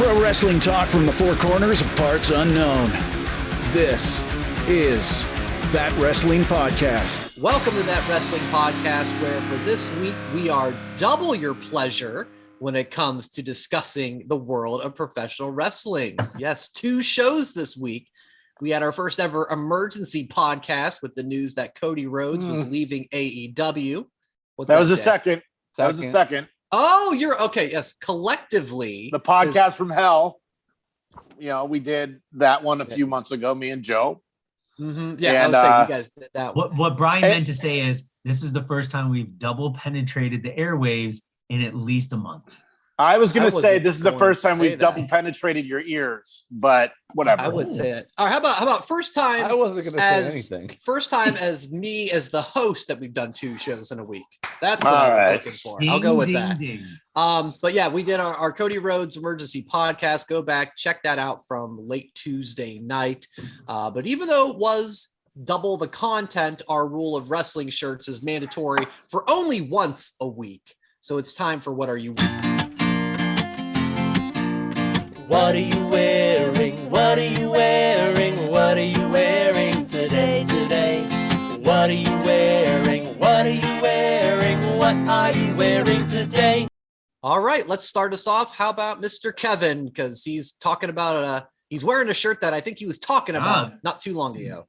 Pro wrestling talk from the four corners of parts unknown. This is That Wrestling Podcast. Welcome to That Wrestling Podcast, where for this week we are double your pleasure when it comes to discussing the world of professional wrestling. Yes, 2 shows this week. We had our first ever emergency podcast with the news that Cody Rhodes was leaving AEW. That was the second. That was the second. Oh, you're okay. Yes, collectively. The podcast from hell. You know, we did that one a few months ago, me and Joe. Mm-hmm. Yeah, and, I was saying you guys did that one. What Brian meant to say is this is the first time we've double penetrated the airwaves in at least a month. I was going to say this is the first time we've double penetrated your ears, but whatever. I would say it. All right, how about first time? I wasn't going to say anything. First time as me as the host that we've done 2 shows in a week. That's what I was looking for. I'll go with that. But yeah, we did our Cody Rhodes emergency podcast. Go back, check that out from late Tuesday night. But even though it was double the content, our rule of wrestling shirts is mandatory for only once a week. So it's time for What Are You Wearing? What are you wearing? What are you wearing? What are you wearing today? What are you wearing? What are you wearing? What are you wearing today? All right, let's start us off. How about Mr. Kevin? Because he's talking about he's wearing a shirt that I think he was talking about not too long ago.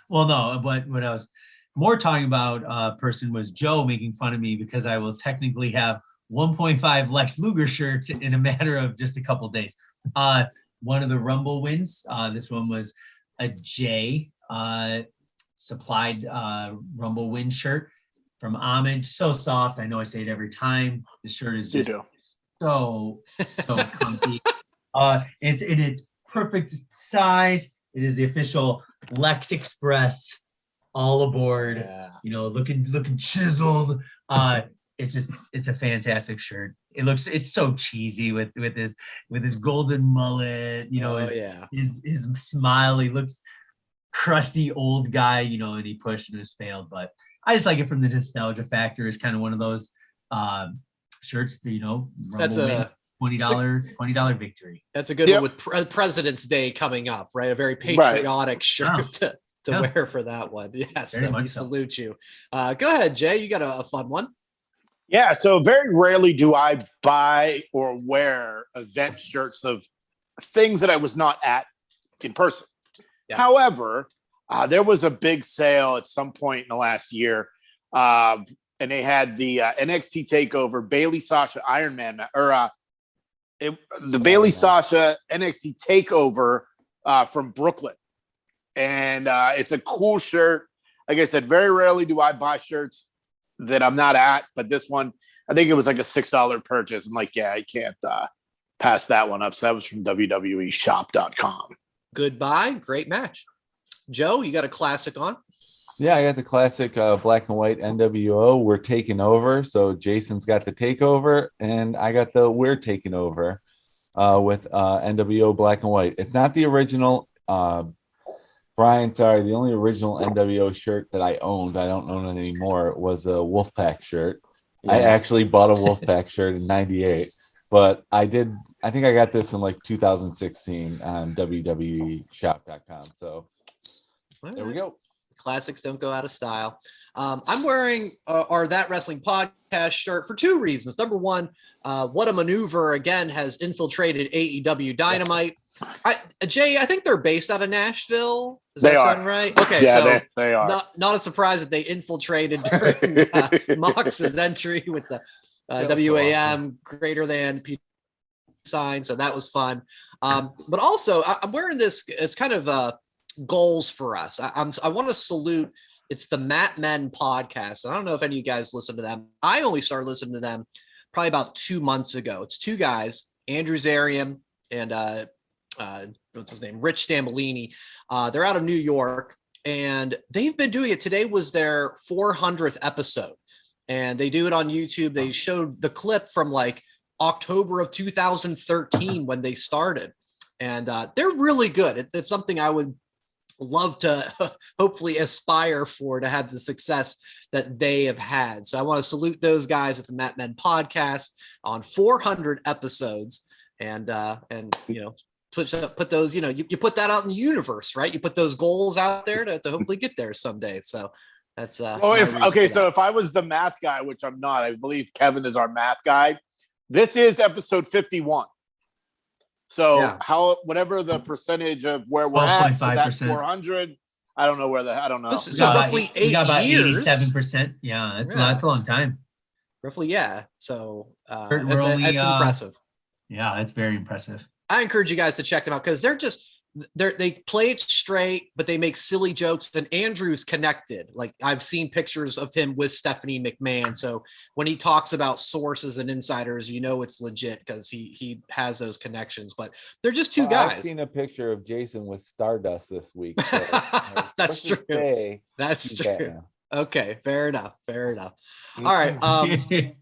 Well, no, but what I was more talking about person was Joe making fun of me because I will technically have 1.5 Lex Luger shirts in a matter of just a couple of days. One of the Rumble wins. This one was a J supplied Rumble win shirt from Homage. So soft. I know I say it every time. The shirt is just so comfy. It's in a perfect size. It is the official Lex Express. All aboard. Yeah. You know, looking chiseled. It's a fantastic shirt. It's so cheesy with his golden mullet, you know, his smile. He looks crusty old guy, you know, and he pushed and has failed. But I just like it from the nostalgia factor. It's kind of one of those shirts that, you know, that's a $20 victory. That's a good one with President's Day coming up, right? A very patriotic shirt to wear for that one. Yes, we salute you. Go ahead, Jay. You got a fun one. Yeah, so very rarely do I buy or wear event shirts of things that I was not at in person. Yeah. However, there was a big sale at some point in the last year, and they had the NXT TakeOver Bayley Sasha Iron Man, the Bayley Sasha NXT TakeOver from Brooklyn, and it's a cool shirt. Like I said, very rarely do I buy shirts that I'm not at, but this one, I think it was like a $6 purchase. I'm like, yeah, I can't pass that one up. So that was from WWEshop.com. Goodbye. Great match. Joe, you got a classic on? Yeah, I got the classic black and white NWO. We're taking over. So Jason's got the takeover, and I got the We're taking over with NWO black and white. It's not the original. Brian, sorry, the only original NWO shirt that I owned, I don't own it anymore, was a Wolfpack shirt. Yeah. I actually bought a Wolfpack shirt in 98, but I think I got this in like 2016 on WWEshop.com. So there we go. Classics don't go out of style. I'm wearing our That Wrestling Podcast shirt for 2 reasons. Number one, What a Maneuver, again, has infiltrated AEW Dynamite. Yes. Jay, I think they're based out of Nashville. Does that sound right? Okay, yeah, so they are. Not a surprise that they infiltrated during Mox's entry with the WAM greater than P sign. So that was fun. But also, I'm wearing this. It's kind of goals for us. I want to salute. It's the Mat Men podcast. I don't know if any of you guys listen to them. I only started listening to them probably about 2 months ago. It's 2 guys, Andrew Zarian and what's his name? Rich Stambolini. They're out of New York, and they've been doing it. Today was their 400th episode, and they do it on YouTube. They showed the clip from like October of 2013 when they started, and they're really good. It's something I would love to hopefully aspire for, to have the success that they have had. So I want to salute those guys at the Mat Men podcast on 400 episodes. and put those, you put that out in the universe, right? You put those goals out there to hopefully get there someday. So that's so if I was the math guy, which I'm not, I believe Kevin is our math guy. This is episode 51. So whatever the percentage of where we're at, so that's 400. I don't know. So roughly 8 years. 87%. Yeah, that's a long time. Roughly, yeah. So We're only, that's impressive. Yeah, that's very impressive. I encourage you guys to check them out because they play it straight, but they make silly jokes. And Andrew's connected. Like I've seen pictures of him with Stephanie McMahon. So when he talks about sources and insiders, it's legit because he has those connections. But they're just two guys. I've seen a picture of Jason with Stardust this week. So That's true. That's true. Okay, fair enough. All right.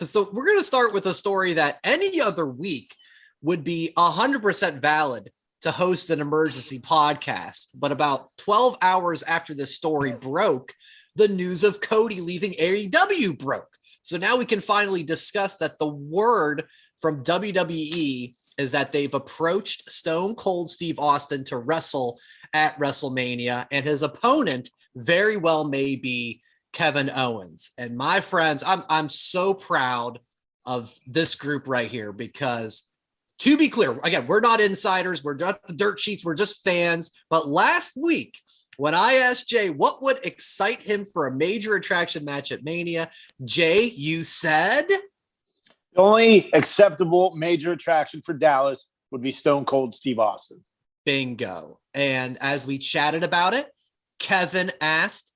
So we're going to start with a story that any other week would be 100% valid to host an emergency podcast. But about 12 hours after this story broke, the news of Cody leaving AEW broke. So now we can finally discuss that the word from WWE is that they've approached Stone Cold Steve Austin to wrestle at WrestleMania, and his opponent very well may be Kevin Owens. And my friends, I'm so proud of this group right here because, to be clear, again, we're not insiders, we're not the dirt sheets, we're just fans. But last week, when I asked Jay what would excite him for a major attraction match at Mania, Jay, you said the only acceptable major attraction for Dallas would be Stone Cold Steve Austin. Bingo. And as we chatted about it, Kevin asked,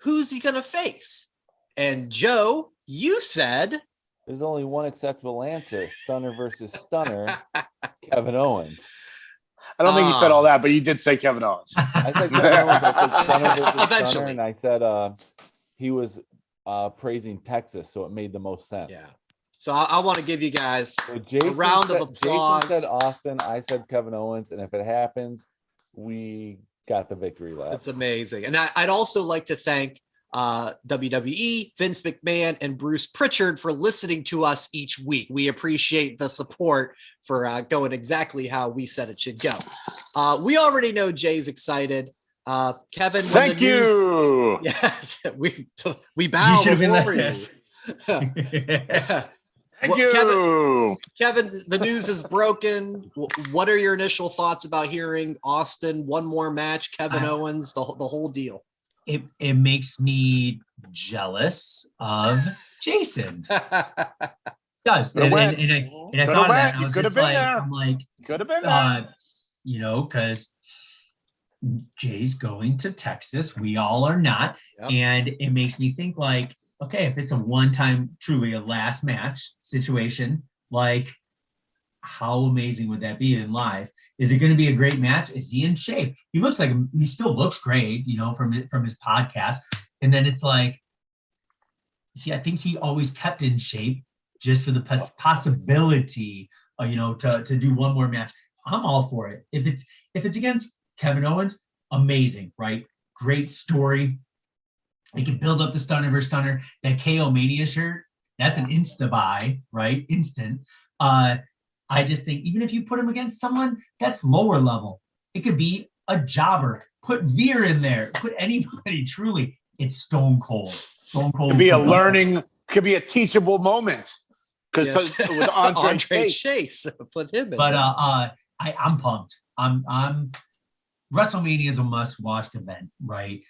who's he going to face? And Joe, you said there's only one acceptable answer: Stunner versus Stunner, Kevin Owens. I don't think you said all that, but you did say Kevin Owens. I said Kevin Owens. I said Stunner versus Eventually. Stunner, and I said he was praising Texas, so it made the most sense. Yeah. So I want to give you guys a round of applause. Jason said Austin, I said Kevin Owens, and if it happens, we got the victory lap. It's amazing. And I'd also like to thank WWE, Vince McMahon, and Bruce Pritchard for listening to us each week. We appreciate the support for going exactly how we said it should go. We already know Jay's excited. Kevin, thank you. Yes, we bow before you. Thank you. Kevin, the news is broken. What are your initial thoughts about hearing Austin, one more match, Kevin Owens, the whole deal? It makes me jealous of Jason. It does. And I thought of that. I was just like, I'm like, could have been there. Because Jay's going to Texas. We all are not. Yep. And it makes me think like, okay, if it's a one-time, truly a last match situation, like how amazing would that be in live? Is it going to be a great match? Is he in shape? He still looks great, from his podcast. And then it's like, I think he always kept in shape just for the possibility, to do one more match. I'm all for it. If it's against Kevin Owens, amazing, right? Great story. They can build up the Stunner versus Stunner. That KO Mania shirt, that's an insta buy, right? Instant. I just think even if you put him against someone that's lower level, it could be a jobber. Put Veer in there. Put anybody. Truly, it's Stone Cold. Stone Cold could be a learning. Could be a teachable moment. Because with Andre Chase, put him in. But I'm pumped. I'm WrestleMania is a must-watch event, right?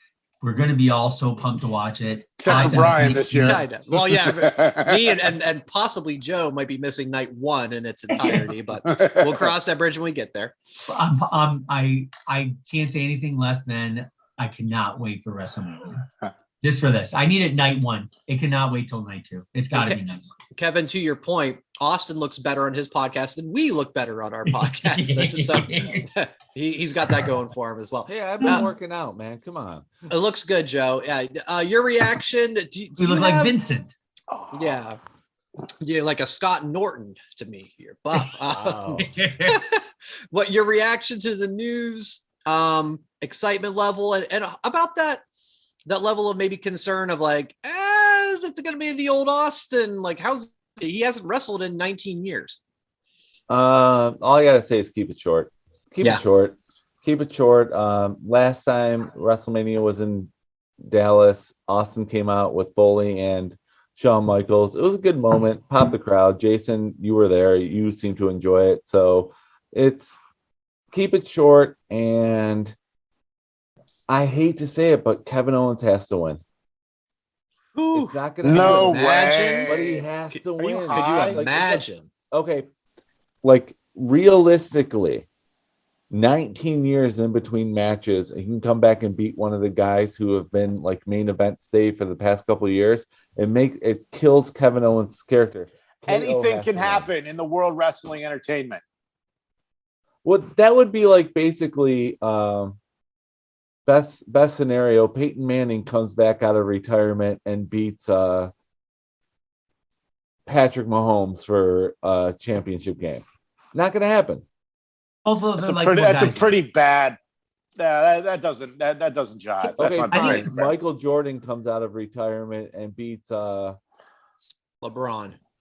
We're going to be all so pumped to watch it. Except for Brian this year. Well, yeah, me and possibly Joe might be missing night one in its entirety, but we'll cross that bridge when we get there. I can't say anything less than I cannot wait for WrestleMania. Just for this. I need it night one. It cannot wait till night two. It's got to be night one. Kevin, to your point, Austin looks better on his podcast than we look better on our podcast. So he's got that going for him as well. Yeah, I've been working out, man. Come on. It looks good, Joe. Yeah. Your reaction? Do we look like Vincent. Yeah. Yeah, like a Scott Norton to me here. Buff. Wow. What your reaction to the news, excitement level, and about that level of maybe concern of like, is it going to be the old Austin? Like, he hasn't wrestled in 19 years. All I gotta say is keep it short. Keep Yeah. it short. Keep it short. Last time WrestleMania was in Dallas, Austin came out with Foley and Shawn Michaels. It was a good moment. Pop the crowd. Jason, you were there. You seem to enjoy it. So it's keep it short. And I hate to say it, but Kevin Owens has to win. Ooh, It's not gonna No happen, way. but he has to Are you win. Could you high? imagine? Okay, like realistically, 19 years in between matches, and he can come back and beat one of the guys who have been like main event stay for the past couple of years, and it kills Kevin Owens' character. KO Anything has can to win. happen in the world wrestling entertainment. Well, that would be like basically best scenario. Peyton Manning comes back out of retirement and beats Patrick Mahomes for a championship game. Not going to happen. Both of those That's are a like pretty. That's a pretty bad. That doesn't jive. That's Okay, not fine. true. Michael Jordan comes out of retirement and beats LeBron.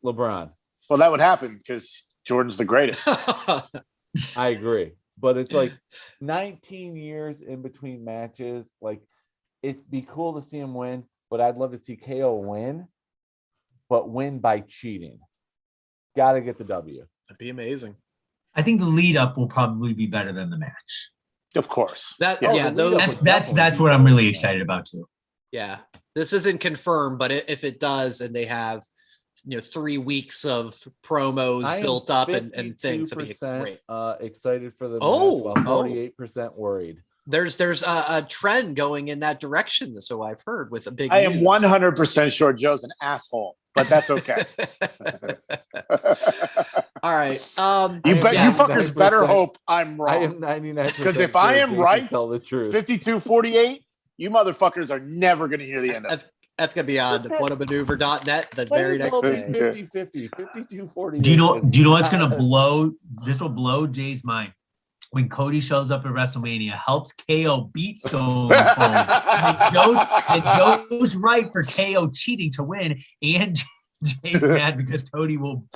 Well, that would happen because Jordan's the greatest. I agree. But it's like 19 years in between matches. Like, it'd be cool to see him win, but I'd love to see KO win, but win by cheating. Got to get the W. That'd be amazing. I think the lead up will probably be better than the match. Of course. That's what I'm really excited about too. Yeah, this isn't confirmed, but if it does, and they have 3 weeks of promos built up and things, it'd be great. Excited for the match, while 48% worried. There's a trend going in that direction, so I've heard with a big. I am 100% sure Joe's an asshole, but that's okay. All right. You fuckers better hope I'm wrong. I am 99%. Because if I am right, tell the truth. 52-48, you motherfuckers are never going to hear the end of it. That's going to be on whatamaneuver.net the very next day. 50-50, 52-48. Do you know what's going to blow? This will blow Jay's mind. When Cody shows up at WrestleMania, helps KO beat Stone Cold. and Joe's right for KO cheating to win, and Jay's mad because Cody will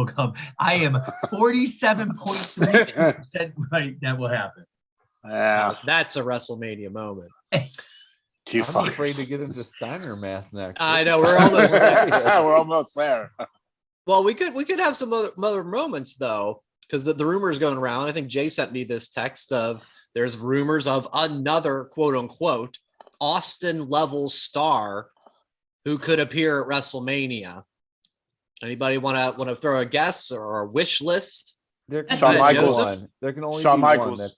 come. I am 47.32% right that will happen. Yeah, that's a WrestleMania moment. I'm afraid to get into Steiner math next. I know we're almost there. We're almost there. Well, we could have some other moments though. Because the rumors going around, I think Jay sent me this text of there's rumors of another quote unquote Austin level star who could appear at WrestleMania. Anybody want to throw a guess or a wish list? There can Shawn Michaels. One. There can only Shawn be Michaels. One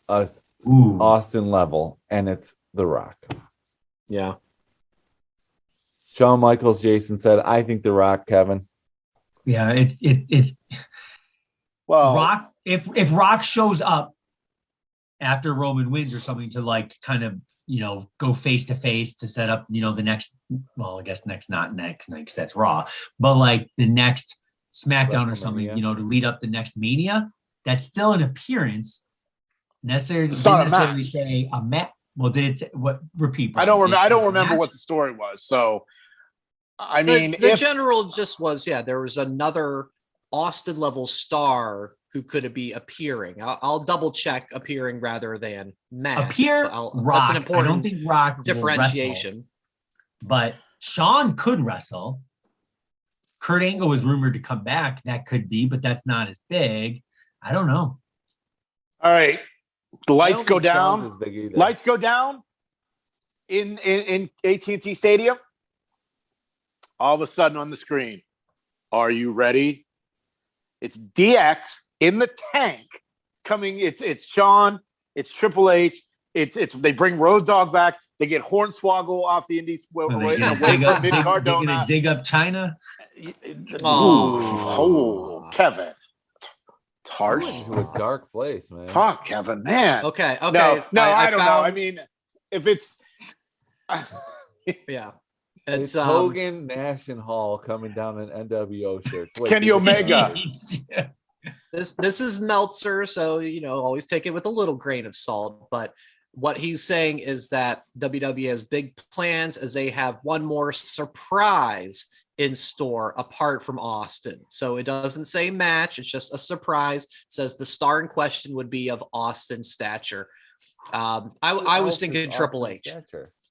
that's Austin level, and it's The Rock. Yeah. Shawn Michaels. Jason said, "I think The Rock." Kevin. Yeah, it's. Well, Rock, if Rock shows up after Roman wins or something to like kind of go face to face to set up the next, well, I guess not next because that's Raw, but like the next SmackDown or something, to lead up the next Mania, that's still an appearance. Necessarily say a match. Well, did it say, what? Repeat. I don't remember what the story was. So, I mean, the general just was there was another Austin level star who could be appearing. I'll double check appearing rather than match. Rock. That's an important I don't think Rock differentiation. Wrestle, but Shawn could wrestle. Kurt Angle was rumored to come back. That could be, but that's not as big. I don't know. All right. The lights go down. Lights go down in AT&T Stadium. All of a sudden on the screen. Are you ready? It's DX in the tank coming. It's Shawn. It's Triple H. It's they bring Road Dogg back. They get Hornswoggle off the Indies. They're gonna dig up China. Oh, Kevin. It's harsh. Into a dark place, man. Fuck, Kevin, man. Okay. No, I don't know. I mean, if it's yeah. It's Hogan, Nash, and Hall coming down in NWO shirts. Kenny Omega. This is Meltzer, so always take it with a little grain of salt. But what he's saying is that WWE has big plans as they have one more surprise in store apart from Austin. So it doesn't say match. It's just a surprise. It says the star in question would be of Austin stature. I was thinking Triple H.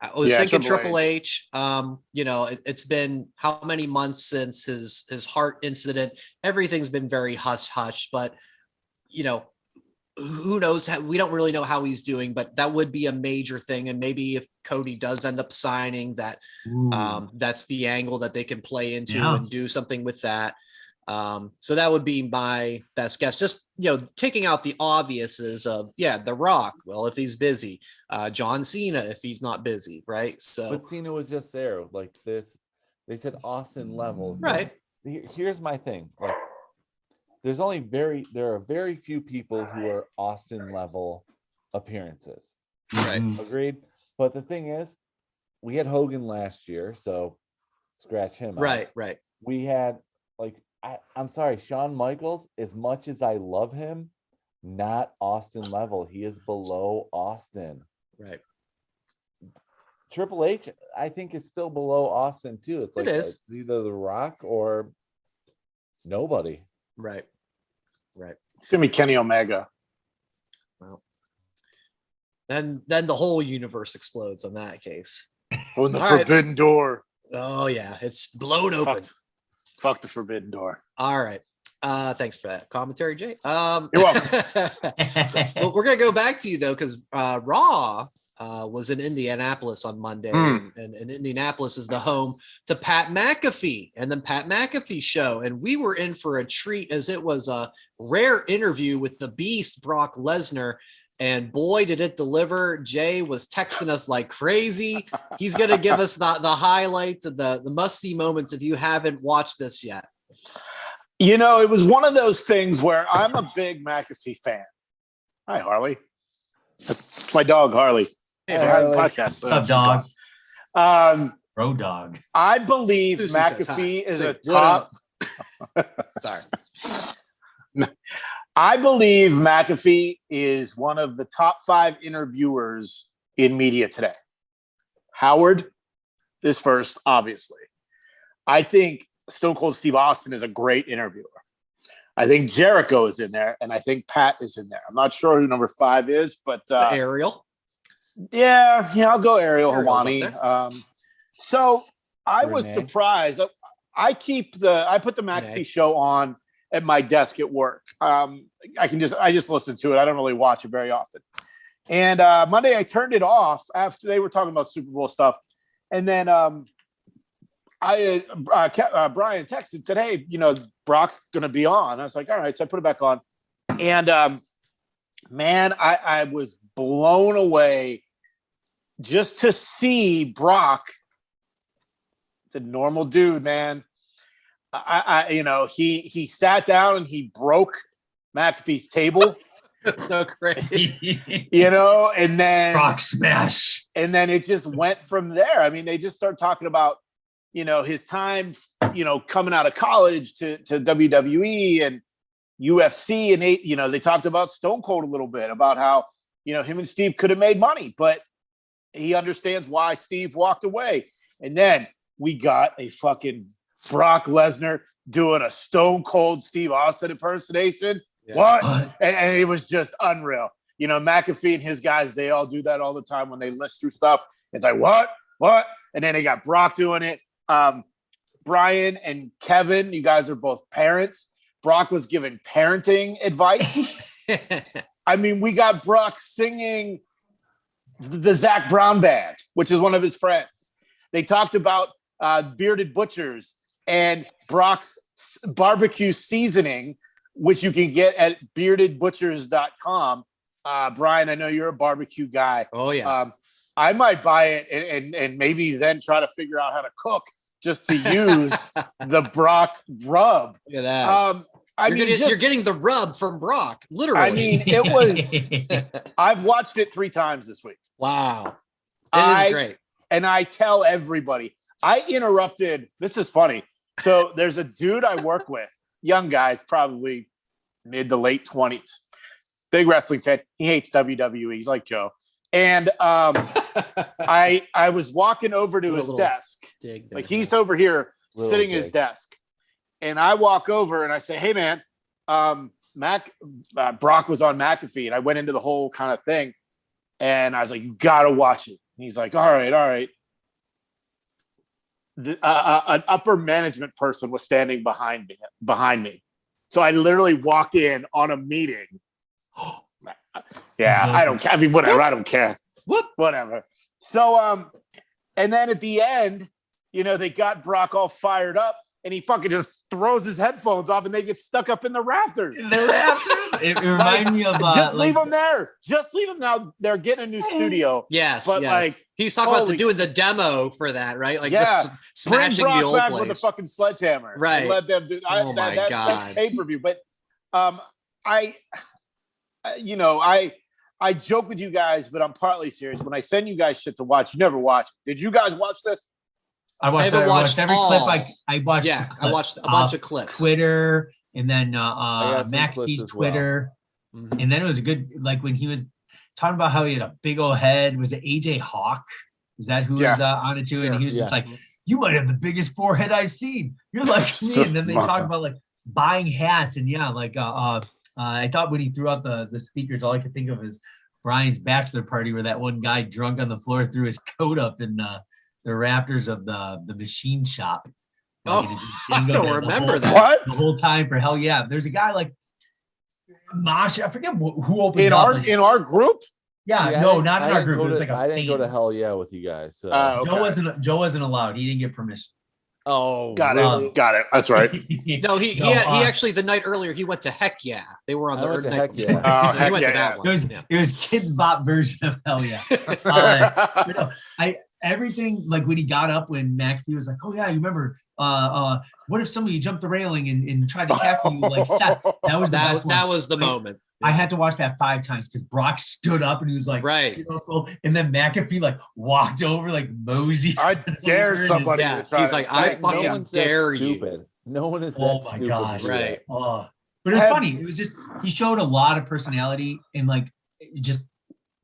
I was thinking Triple H. It's been how many months since his heart incident? Everything's been very hush hush, but who knows? We don't really know how he's doing, but that would be a major thing. And maybe if Cody does end up signing, that's the angle that they can play into and do something with that. So that would be my best guess. Just, taking out the obviouses of, The Rock. Well, if he's busy, John Cena, if he's not busy. Right. So, but Cena was just there like this. They said Austin level. Right. Here's my thing. Like, there are very few people who are Austin level appearances. Right. Agreed. But the thing is, we had Hogan last year, so scratch him out. Right. We had I'm sorry, Shawn Michaels, as much as I love him, not Austin level. He is below Austin. Right. Triple H, I think, is still below Austin too. It's it's either The Rock or nobody. Right. It's gonna be Kenny Omega. Well, then the whole universe explodes on that case. On the forbidden door. Oh yeah, it's blown open. Fuck the forbidden door. All right. Thanks for that commentary, Jay. You're welcome. Well, we're gonna go back to you though, because Raw was in Indianapolis on Monday, and Indianapolis is the home to Pat McAfee and the Pat McAfee show, and we were in for a treat as it was a rare interview with the Beast Brock Lesnar. And boy, did it deliver. Jay was texting us like crazy. He's going to give us the highlights and the must-see moments if you haven't watched this yet. It was one of those things where I'm a big McAfee fan. Hi, Harley. That's my dog, Harley. Hey, Harley. Podcast. What's up, dog? Road dog. I believe McAfee is a top. Sorry. I believe McAfee is one of the top 5 interviewers in media today. Howard is first, obviously. I think Stone Cold Steve Austin is a great interviewer. I think Jericho is in there, and I think Pat is in there. I'm not sure who number 5 is, but Ariel. Yeah, I'll go Ariel Helwani. So I was surprised. I put the McAfee show on at my desk at work. I just listen to it. I don't really watch it very often. And Monday I turned it off after they were talking about Super Bowl stuff. And then Brian texted and said, "Hey, Brock's going to be on." I was like, all right. So I put it back on. And man, I was blown away just to see Brock, the normal dude, man. He sat down and he broke McAfee's table. That's so great. And then Rock smash. And then it just went from there. I mean, they just start talking about, his time, coming out of college to WWE and UFC. And they talked about Stone Cold a little bit about how, him and Steve could have made money, but he understands why Steve walked away. And then we got a fucking Brock Lesnar doing a Stone Cold Steve Austin impersonation. Yeah. What? And it was just unreal. McAfee and his guys, they all do that all the time when they list through stuff. It's like, what? And then they got Brock doing it. Brian and Kevin, you guys are both parents. Brock was giving parenting advice. I mean, we got Brock singing the Zach Brown Band, which is one of his friends. They talked about Bearded Butchers and Brock's barbecue seasoning, which you can get at beardedbutchers.com. Brian, I know you're a barbecue guy. Oh, yeah. I might buy it and maybe then try to figure out how to cook just to use the Brock rub. Look at that. You're getting the rub from Brock, literally. I mean, it was. I've watched it 3 times this week. Wow. It is great. And I tell everybody, I interrupted. This is funny. So there's a dude I work with, young guy, probably mid to late 20s, big wrestling fan. He hates WWE. He's like Joe. And I was walking over to his desk. Like he's over here sitting at his desk. And I walk over and I say, hey, man, Brock was on McAfee. And I went into the whole kind of thing. And I was like, you got to watch it. And he's like, all right. An upper management person was standing behind me. So I literally walked in on a meeting. Yeah, I don't care. I mean, whatever. I don't care. Whatever. So, and then at the end, they got Brock all fired up, and he fucking just throws his headphones off, and they get stuck up in the rafters. It reminded me of just leave them there. Just leave them now. They're getting a new studio. Yes, but he's talking about doing the demo for that, right? Like, smashing bring Brock the old back place with a fucking sledgehammer, right? Let them do. That's pay-per-view. But I joke with you guys, but I'm partly serious. When I send you guys shit to watch, you never watch it. Did you guys watch this? I watched every clip. I watched. Yeah, I watched a bunch of clips. Twitter, and then McAfee's Twitter, and then it was a good, like when he was talking about how he had a big old head. Was it AJ Hawk? Is that who was on it too? Sure. And he was just like, "You might have the biggest forehead I've seen. You're like me." And then they talked about like buying hats, and I thought when he threw out the speakers, all I could think of is Brian's bachelor party, where that one guy drunk on the floor threw his coat up in the rafters of the machine shop. I don't remember that. What? The whole time for Hell Yeah. There's a guy like Mosh. I forget who opened in up. In our group? Yeah, no, not in our group. It was like I didn't go to Hell Yeah with you guys. So. Okay. Joe wasn't allowed. He didn't get permission. Oh, got it. That's right. No, he actually the night earlier he went to Heck Yeah. They were on the night. Heck Yeah. He went to that one. It was Kids Bop version of Hell Yeah. Everything, like when he got up, when McAfee was like, "Oh yeah, you remember? What if somebody jumped the railing and tried to tackle you like Seth?" That was the best one. That was the moment. I had to watch that 5 times because Brock stood up and he was like, right. And then McAfee like walked over like mosey. I dare somebody. He's like, I fucking dare you. No one is. Oh my gosh! Right. But it was funny. It was just he showed a lot of personality and like just.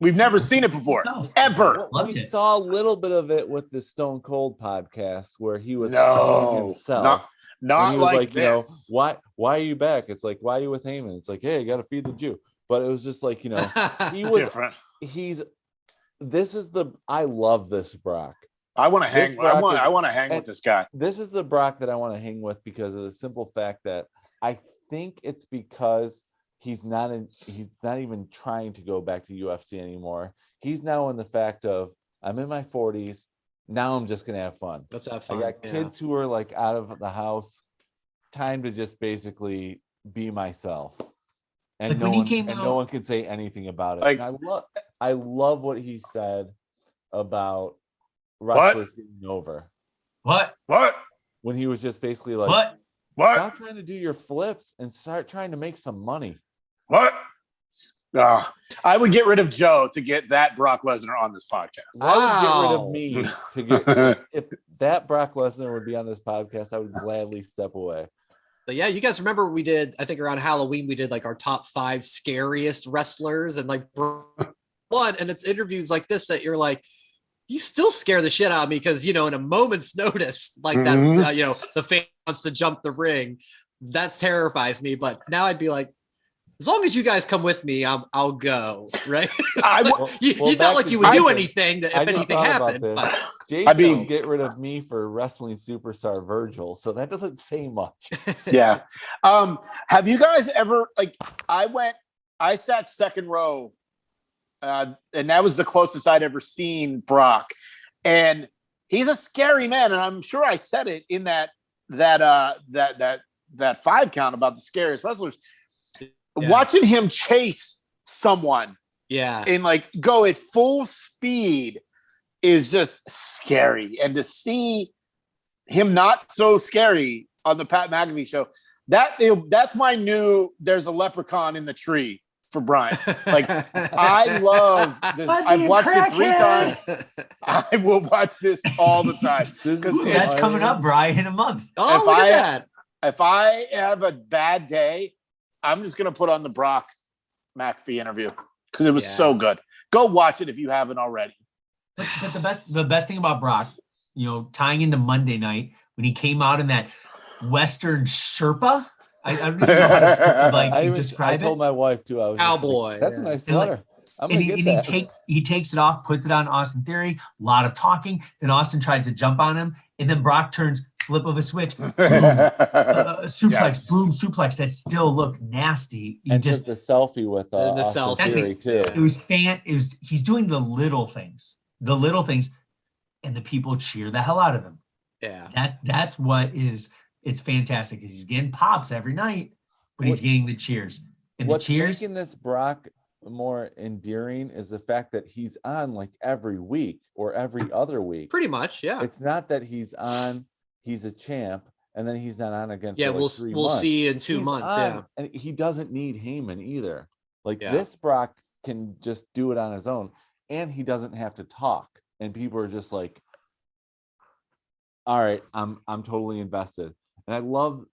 We've never seen it before, ever. We saw a little bit of it with the Stone Cold podcast where he was himself. Not like this. Why are you back? It's like, why are you with Heyman? It's like, hey, I got to feed the Jew. But it was just like, he was different. I love this Brock. I want to hang. I want to hang with this guy. This is the Brock that I want to hang with because of the simple fact that I think it's because he's not even trying to go back to UFC anymore. He's now in the fact of, I'm in my 40s. Now I'm just gonna have fun. Let's have fun. I got kids who are like out of the house. Time to just basically be myself. And like no one can say anything about it. Like, I love what he said about wrestlers getting over. What? When he was just basically like, What? Stop trying to do your flips and start trying to make some money. What? I would get rid of Joe to get that Brock Lesnar on this podcast. Wow. I would get rid of me to get if that Brock Lesnar would be on this podcast, I would gladly step away. But yeah, you guys remember we did, I think around Halloween, we did like our top 5 scariest wrestlers and like one, and it's interviews like this that you're like, you still scare the shit out of me because, in a moment's notice, like that, the fan wants to jump the ring. That terrifies me. But now I'd be like, as long as you guys come with me, I'll go. Right? You not like you would do anything that if anything happened. But Jason get rid of me for wrestling superstar Virgil, so that doesn't say much. Yeah. Have you guys ever I sat second row, and that was the closest I'd ever seen Brock, and he's a scary man, and I'm sure I said it in that 5 count about the scariest wrestlers. Yeah. Watching him chase someone and like go at full speed is just scary. And to see him not so scary on the Pat McAfee show, that's my new there's a leprechaun in the tree for Brian. Like, I love this. I've watched it 3 times. I will watch this all the time. That's coming up, Brian, in a month. Oh, look at that. If I have a bad day, I'm just going to put on the Brock McAfee interview because it was so good. Go watch it if you haven't already. But the best thing about Brock, tying into Monday night when he came out in that Western Sherpa. I don't even know how to describe it. I told my wife too. I was Cowboy. Like, that's a nice sweater. I'm And, gonna get that. he takes it off, puts it on Austin Theory. A lot of talking. Then Austin tries to jump on him, and then Brock turns, flip of a switch, boom, suplex, boom, suplex. That still looked nasty. And just the selfie with Austin Theory too. It was he's doing the little things, and the people cheer the hell out of him. Yeah, that's what is. It's fantastic. He's getting pops every night, but he's getting the cheers. And what's the cheers making this Brock more endearing is the fact that he's on like every week or every other week. Pretty much, yeah. It's not that he's on, he's a champ, and then he's not on again. Yeah, for like 3 we'll months. see in 2 months. Yeah, and he doesn't need Heyman either. Like this Brock can just do it on his own, and he doesn't have to talk. And people are just like, "All right, I'm totally invested." And I love,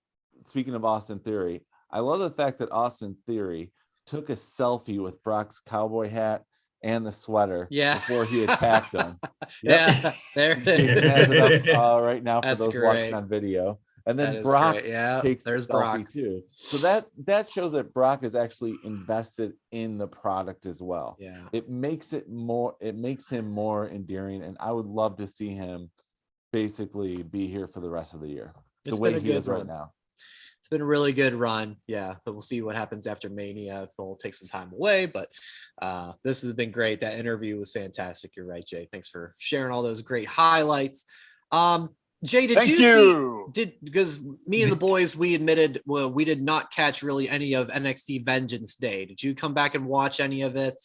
speaking of Austin Theory, I love the fact that Austin Theory took a selfie with Brock's cowboy hat and the sweater before he attacked him. Yeah, there it is. Has it up, right now for That's those great. watching on video. And then Brock takes there's the Brock selfie too. So that shows that Brock is actually invested in the product as well. Yeah. It makes him more endearing, and I would love to see him basically be here for the rest of the year. It's the way been a he good is run. right now. It's been a really good run. Yeah, but we'll see what happens after Mania. If we'll take some time away, but this has been great. That interview was fantastic. You're right, Jay. Thanks for sharing all those great highlights. Jay, because me and the boys, we admitted, well, we did not catch really any of NXT Vengeance Day. Did you come back and watch any of it?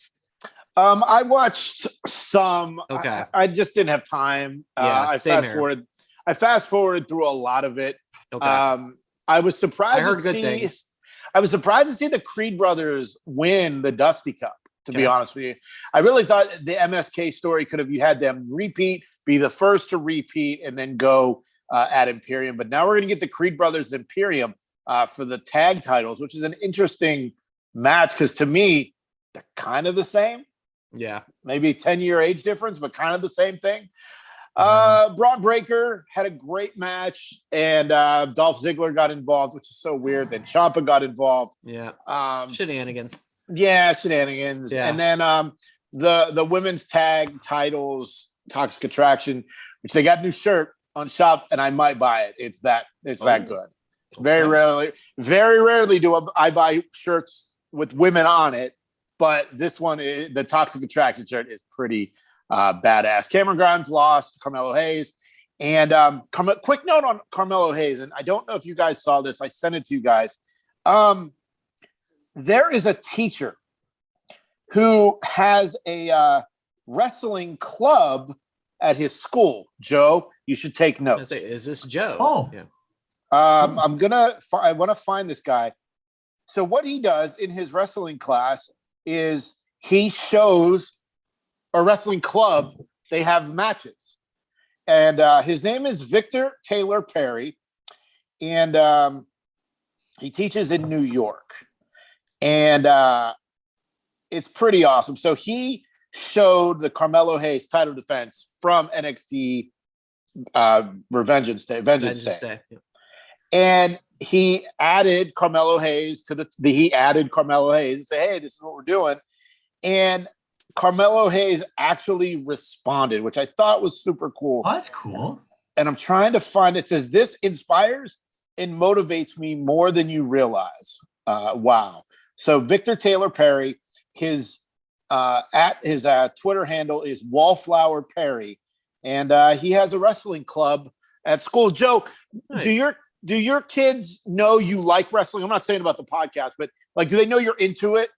I watched some. Okay. I just didn't have time. I fast forwarded through a lot of it. Okay. I was surprised. I heard good things. I was surprised to see the Creed brothers win the Dusty Cup. To be honest with you, I really thought the MSK story could have you had them be the first to repeat, and then go at Imperium. But now we're going to get the Creed brothers at Imperium for the tag titles, which is an interesting match because to me they're kind of the same. Yeah, maybe a 10-year age difference, but kind of the same thing. Braun Breaker had a great match, and Dolph Ziggler got involved, which is so weird. Then Ciampa got involved. Yeah, shenanigans. Yeah, shenanigans. Yeah. And then the women's tag titles, Toxic Attraction, which they got a new shirt on shop, and I might buy it. It's that good. Okay. Very rarely do I buy shirts with women on it, but this one, the Toxic Attraction shirt, is pretty badass. Cameron Grimes lost to Carmelo Hayes. And quick note on Carmelo Hayes, and I don't know if you guys saw this. I sent it to you guys. There is a teacher who has a wrestling club at his school. Joe, you should take notes. Is this Joe? Oh, yeah. I want to find this guy. So what he does in his wrestling class is he shows a wrestling club. They have matches, and his name is Victor Taylor Perry, and he teaches in New York, and it's pretty awesome. So he showed the Carmelo Hayes title defense from NXT Vengeance Day. Yeah. And he added Carmelo Hayes to he added Carmelo Hayes and said, hey, this is what we're doing. And Carmelo Hayes actually responded, which I thought was super cool. Oh, that's cool. And I'm trying to find it. Says this inspires and motivates me more than you realize. Wow. So Victor Taylor Perry, his Twitter handle is Wallflower Perry, and he has a wrestling club at school. Joe, nice. Do your kids know you like wrestling? I'm not saying about the podcast, but like, do they know you're into it?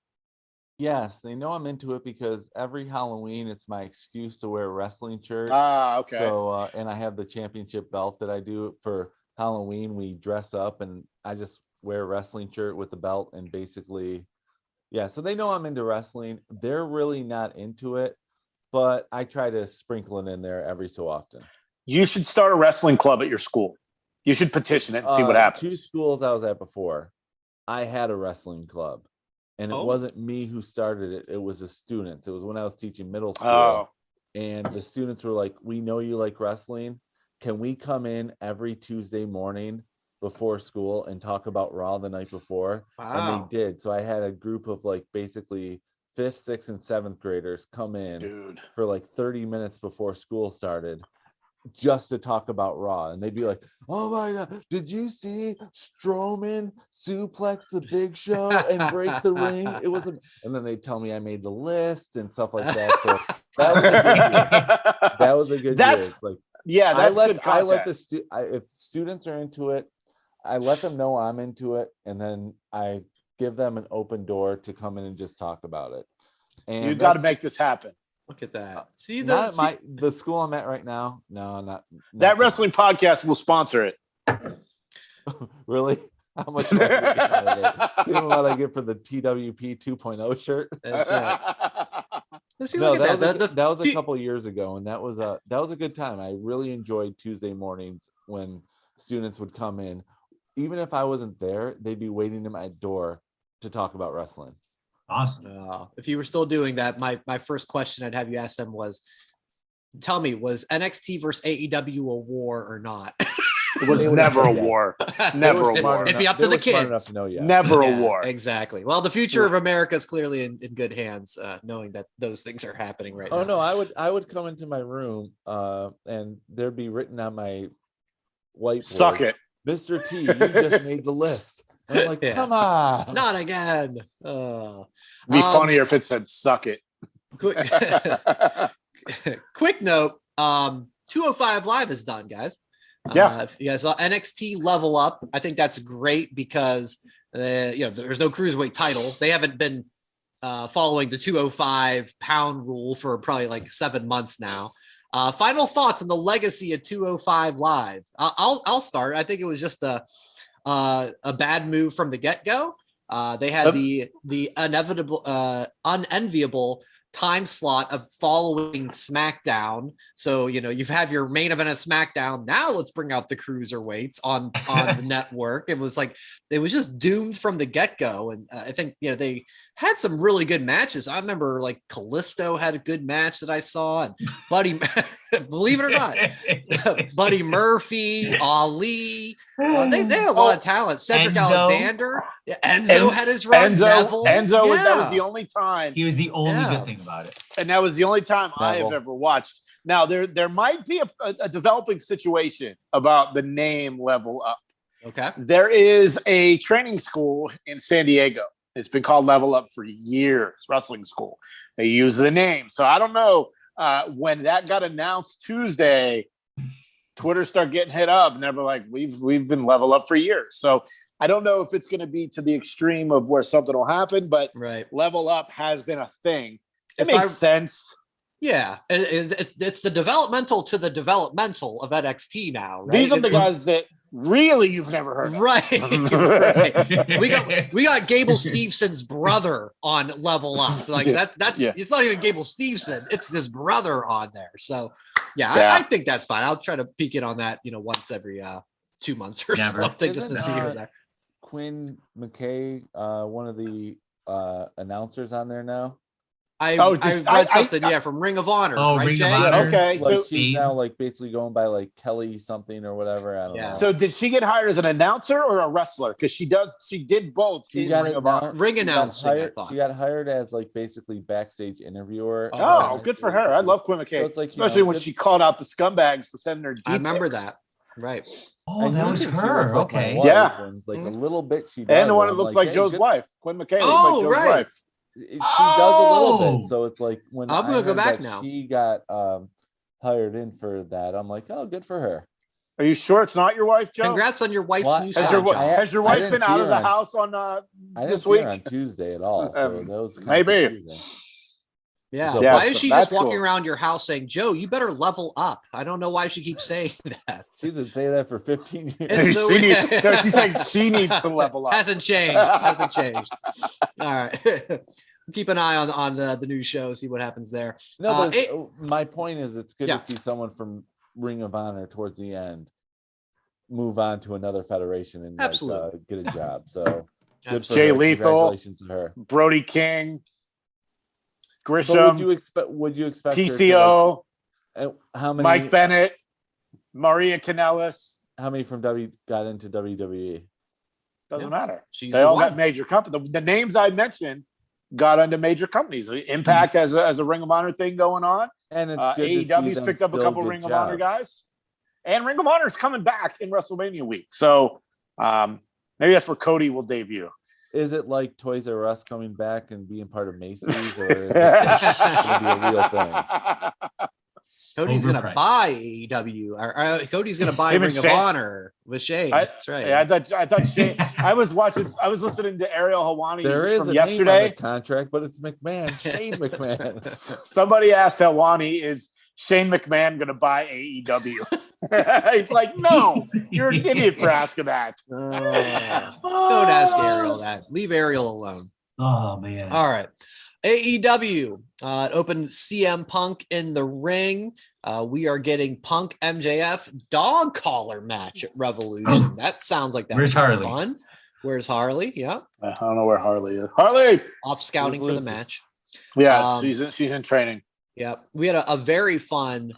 Yes, they know I'm into it because every Halloween it's my excuse to wear a wrestling shirt. Okay. So, and I have the championship belt that I do for Halloween. We dress up and I just wear a wrestling shirt with the belt and basically, yeah. So they know I'm into wrestling. They're really not into it, but I try to sprinkle it in there every so often. You should start a wrestling club at your school. You should petition it and see what happens. 2 schools I was at before, I had a wrestling club. And it wasn't me who started it. It was the students. It was when I was teaching middle school. And the students were like, we know you like wrestling. can we come in every Tuesday morning before school and talk about Raw the night before? Wow. And they did. So I had a group of like basically 5th, 6th, and 7th graders come in for like 30 minutes before school started just to talk about Raw. And they'd be like, oh my God, did you see Strowman suplex the Big Show and break the ring? It was and then they'd tell me I made the list and stuff like that. So that was a good year. That was a good year. It's like, yeah, that's good content. I let the if students are into it, I let them know I'm into it, and then I give them an open door to come in and just talk about it. And you got to make this happen. Look at that. See the school I'm at right now. No, not that wrestling podcast will sponsor it. Really? How much money do I get out of it? See what I get for the TWP 2.0 shirt? That's it. See, No, look at that was a couple of years ago, and that was a good time. I really enjoyed Tuesday mornings when students would come in. Even if I wasn't there, they'd be waiting at my door to talk about wrestling. Awesome. If you were still doing that, my first question I'd have you ask them was, tell me, was NXT versus AEW a war or not? It was never a war. Never a war. It'd be up to the kids. Never a war. Exactly. Well, the future of America is clearly in good hands, knowing that those things are happening right now. Oh no, I would come into my room and there'd be written on my whiteboard, suck it, Mr. T, you just made the list. And I'm like, come on, not again. It'd be funnier if it said suck it. Quick note, 205 Live is done, guys. If you guys saw NXT Level Up, I think that's great because there's no cruiserweight title. They haven't been following the 205 pound rule for probably like 7 months now. Final thoughts on the legacy of 205 Live. I'll start. I think it was just a bad move from the get-go. They had the inevitable, unenviable time slot of following SmackDown. So, you've had your main event of SmackDown. Now let's bring out the cruiserweights on the network. It was just doomed from the get-go. And I think, they had some really good matches. I remember like Kalisto had a good match that I saw, and Buddy, believe it or not, Buddy Murphy, Ali, they had a lot of talent. Cedric Alexander, Enzo had his run. Neville. Enzo, that was the only time. He was the only good thing about it. And that was the only time I have ever watched. Now, there might be a developing situation about the name Level Up. Okay. There is a training school in San Diego. It's been called Level Up for years, wrestling school. They use the name. So I don't know when that got announced Tuesday, Twitter started getting hit up and they were like, we've been Level Up for years. So I don't know if it's going to be to the extreme of where something will happen, but Level Up has been a thing. It makes sense. Yeah, it's the developmental to the developmental of NXT now. Right? These are the guys that really you've never heard of. Right. We got Gable Stevenson's brother on Level Up. Like that's it's not even Gable Stevenson, it's his brother on there. So I think that's fine. I'll try to peek in on that, once every 2 months or something. Just to see who's there. Quinn McKay, one of the announcers on there now. I read something from Ring of Honor. Oh, right, Ring Jay? of Honor. Okay, so she's now like basically going by like Kelly something or whatever. I don't know. So did she get hired as an announcer or a wrestler? Because she did both. She got Ring of Honor. Ring announcing. I thought she got hired as like basically backstage interviewer. Oh, good for her! I love Quinn McKay, so especially when she called out the scumbags for sending her. I remember that. Right. Oh, that was her. Okay. Yeah. Like a little bit. She does. And the one that looks like Joe's wife, Quinn McKay. Oh, looks like Joe's wife. She does a little bit, so it's like when I'm gonna go back now. She got hired in for that. I'm like, oh, good for her. Are you sure it's not your wife, Joe? Congrats on your wife's new Has your wife been out of the house on this week? On Tuesday at all. So that was maybe. Yeah. Why is she just walking around your house saying, Joe, you better level up? I don't know why she keeps saying that. She's been saying that for 15 years. She's saying she needs to level up. Hasn't changed. All right. Keep an eye on the new show, see what happens there. No, my point is it's good to see someone from Ring of Honor towards the end move on to another federation and get a job. So good for Jay her. Lethal, congratulations to her. Brody King, Grisham. Would you expect PCO? How many? Mike Bennett. Maria Kanellis. How many from got into WWE? Doesn't matter. She's They the all one. got major companies. The names I mentioned got into major companies. Impact has a Ring of Honor thing going on. And it's good to see AEW's them picked up a still couple get Ring of Honor jobs. guys. And Ring of Honor is coming back in WrestleMania week. So maybe that's where Cody will debut. Is it like Toys R Us coming back and being part of Macy's, or is it going to be a real thing? Cody's going to Overpriced. buy AEW. Or Cody's going to buy Him and Ring of Shane. Honor with Shane. That's right. Yeah, I thought Shane. I was listening to Ariel Hawani There is from a yesterday. name on the contract, but it's McMahon, Shane McMahon. Somebody asked Hawani, "Is Shane McMahon going to buy AEW?" It's like, no, you're an idiot for asking that. Don't ask Ariel that. Leave Ariel alone. Oh man. All right. AEW opened CM Punk in the ring. We are getting Punk MJF dog collar match at Revolution. That sounds like that. Where's would be Harley? Fun. Where's Harley? Yeah, I don't know where Harley is. Harley, off scouting for the Listen. match. yeah, she's in training. Yeah, we had a very fun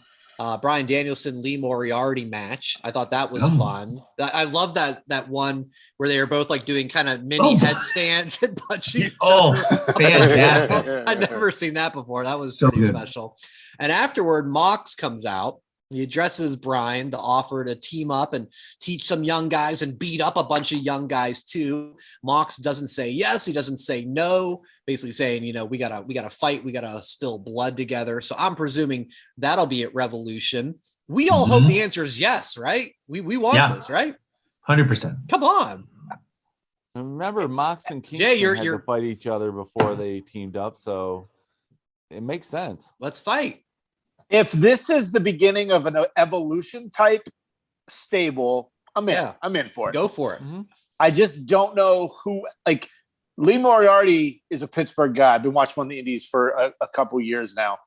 Bryan Danielson, Lee Moriarty match. I thought that was fun. I love that one where they were both like doing kind of mini headstands and punching each other. Fantastic. I'd never seen that before. That was So pretty good. special. And afterward, Mox comes out. He addresses Brian to offer to team up and teach some young guys and beat up a bunch of young guys too. Mox doesn't say yes. He doesn't say no. Basically saying, we gotta fight. We gotta spill blood together. So I'm presuming that'll be at Revolution. We all hope the answer is yes, right? We want this, right? 100%. Come on. Remember, Mox and Kingston Jay, had to fight each other before they teamed up, so it makes sense. Let's fight. If this is the beginning of an evolution type stable, I'm in. Yeah. I'm in for it. Go for it. I just don't know who. Like Lee Moriarty is a Pittsburgh guy. I've been watching on the Indies for a couple years now.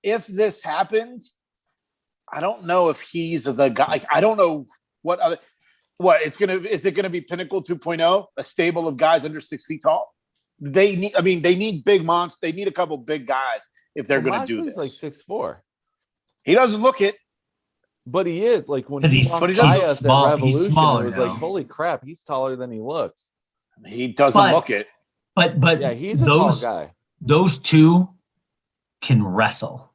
If this happens, I don't know if he's the guy. Like, I don't know what is it gonna be Pinnacle 2.0, a stable of guys under 6 feet tall? They need big monsters. They need a couple big guys if they're going to do this. Like 6'4". He doesn't look it, but he is. Like when He's walked by small. us at Revolution, He's smaller it was now. like, holy crap, he's taller than he looks. He doesn't look it. But Yeah, he's a tall guy. Those two can wrestle,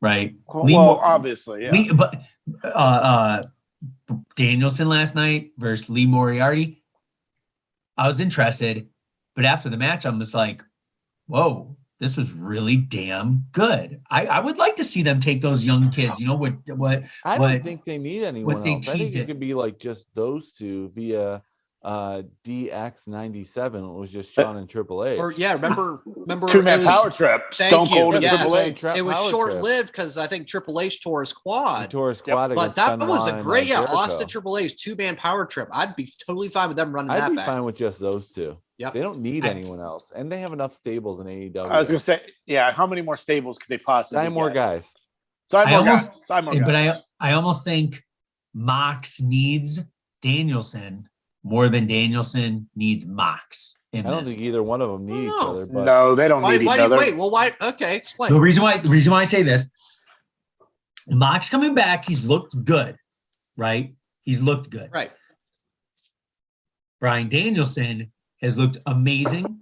right? Well, obviously, yeah. Danielson last night versus Lee Moriarty, I was interested, but after the match, I'm just like, whoa, this was really damn good. I would like to see them take those young kids. I don't think they need anyone what they else. I think teased it it. could be like just those two via DX97. It was just Shawn and Triple H. Or remember Two-man it was- power trip. Thank Stone you. Cold and Yes. Triple H. It was Power short-lived because I think Triple H tore his He quad. tore his quad But against that was a Benoit great, and Jericho. Austin Triple H two-man power trip. I'd be totally fine with them running I'd that be back. fine with just those two. Yep. They don't need anyone else, and they have enough stables in AEW. I was going to say, how many more stables could they possibly Sign more get? guys. Sign more guys. But I almost think Mox needs Danielson more than Danielson needs Mox. I don't think either one of them need each other. But No, they don't need each other. Wait, well, why? Okay, explain. The reason why I say this, Mox coming back, he's looked good, right? He's looked good. Right. Bryan Danielson has looked amazing,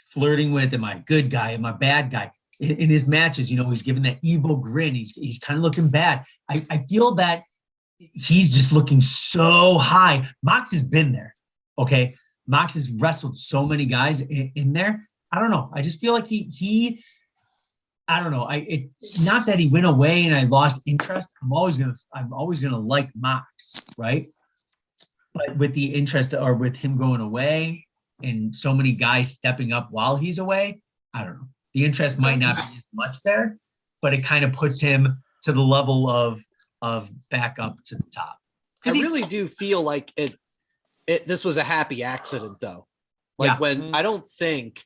flirting with, am I a good guy? Am I a bad guy? In his matches, he's giving that evil grin. He's kind of looking bad. I feel that he's just looking so high. Mox has been there, okay? Mox has wrestled so many guys in there. I don't know. I just feel like he I don't know. Not that he went away and I lost interest. I'm always gonna like Mox, right? But with the interest or with him going away and so many guys stepping up while he's away, I don't know. The interest might not be as much there, but it kind of puts him to the level of back up to the top. I really do feel like this was a happy accident though. When I don't think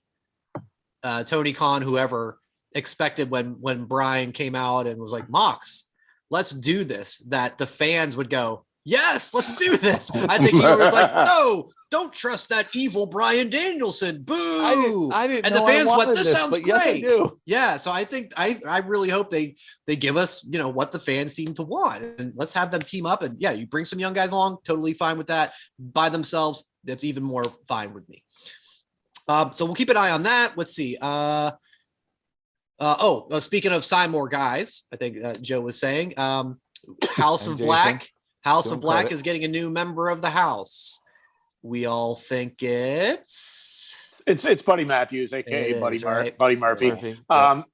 Tony Khan, whoever, expected when Brian came out and was like, Mox, let's do this, that the fans would go, yes, let's do this. I think he was like, no, don't trust that evil Bryan Danielson. Boo. I didn't and know the fans I went, wanted this sounds but yes, I great. do. Yeah. So I think I really hope they give us, what the fans seem to want. And let's have them team up. And yeah, you bring some young guys along, totally fine with that. By themselves, that's even more fine with me. So we'll keep an eye on that. Let's see. Speaking of sign more guys, I think Joe was saying, House of Black. House of Black is getting a new member of the house. We all think it's Buddy Matthews, aka Buddy Murphy.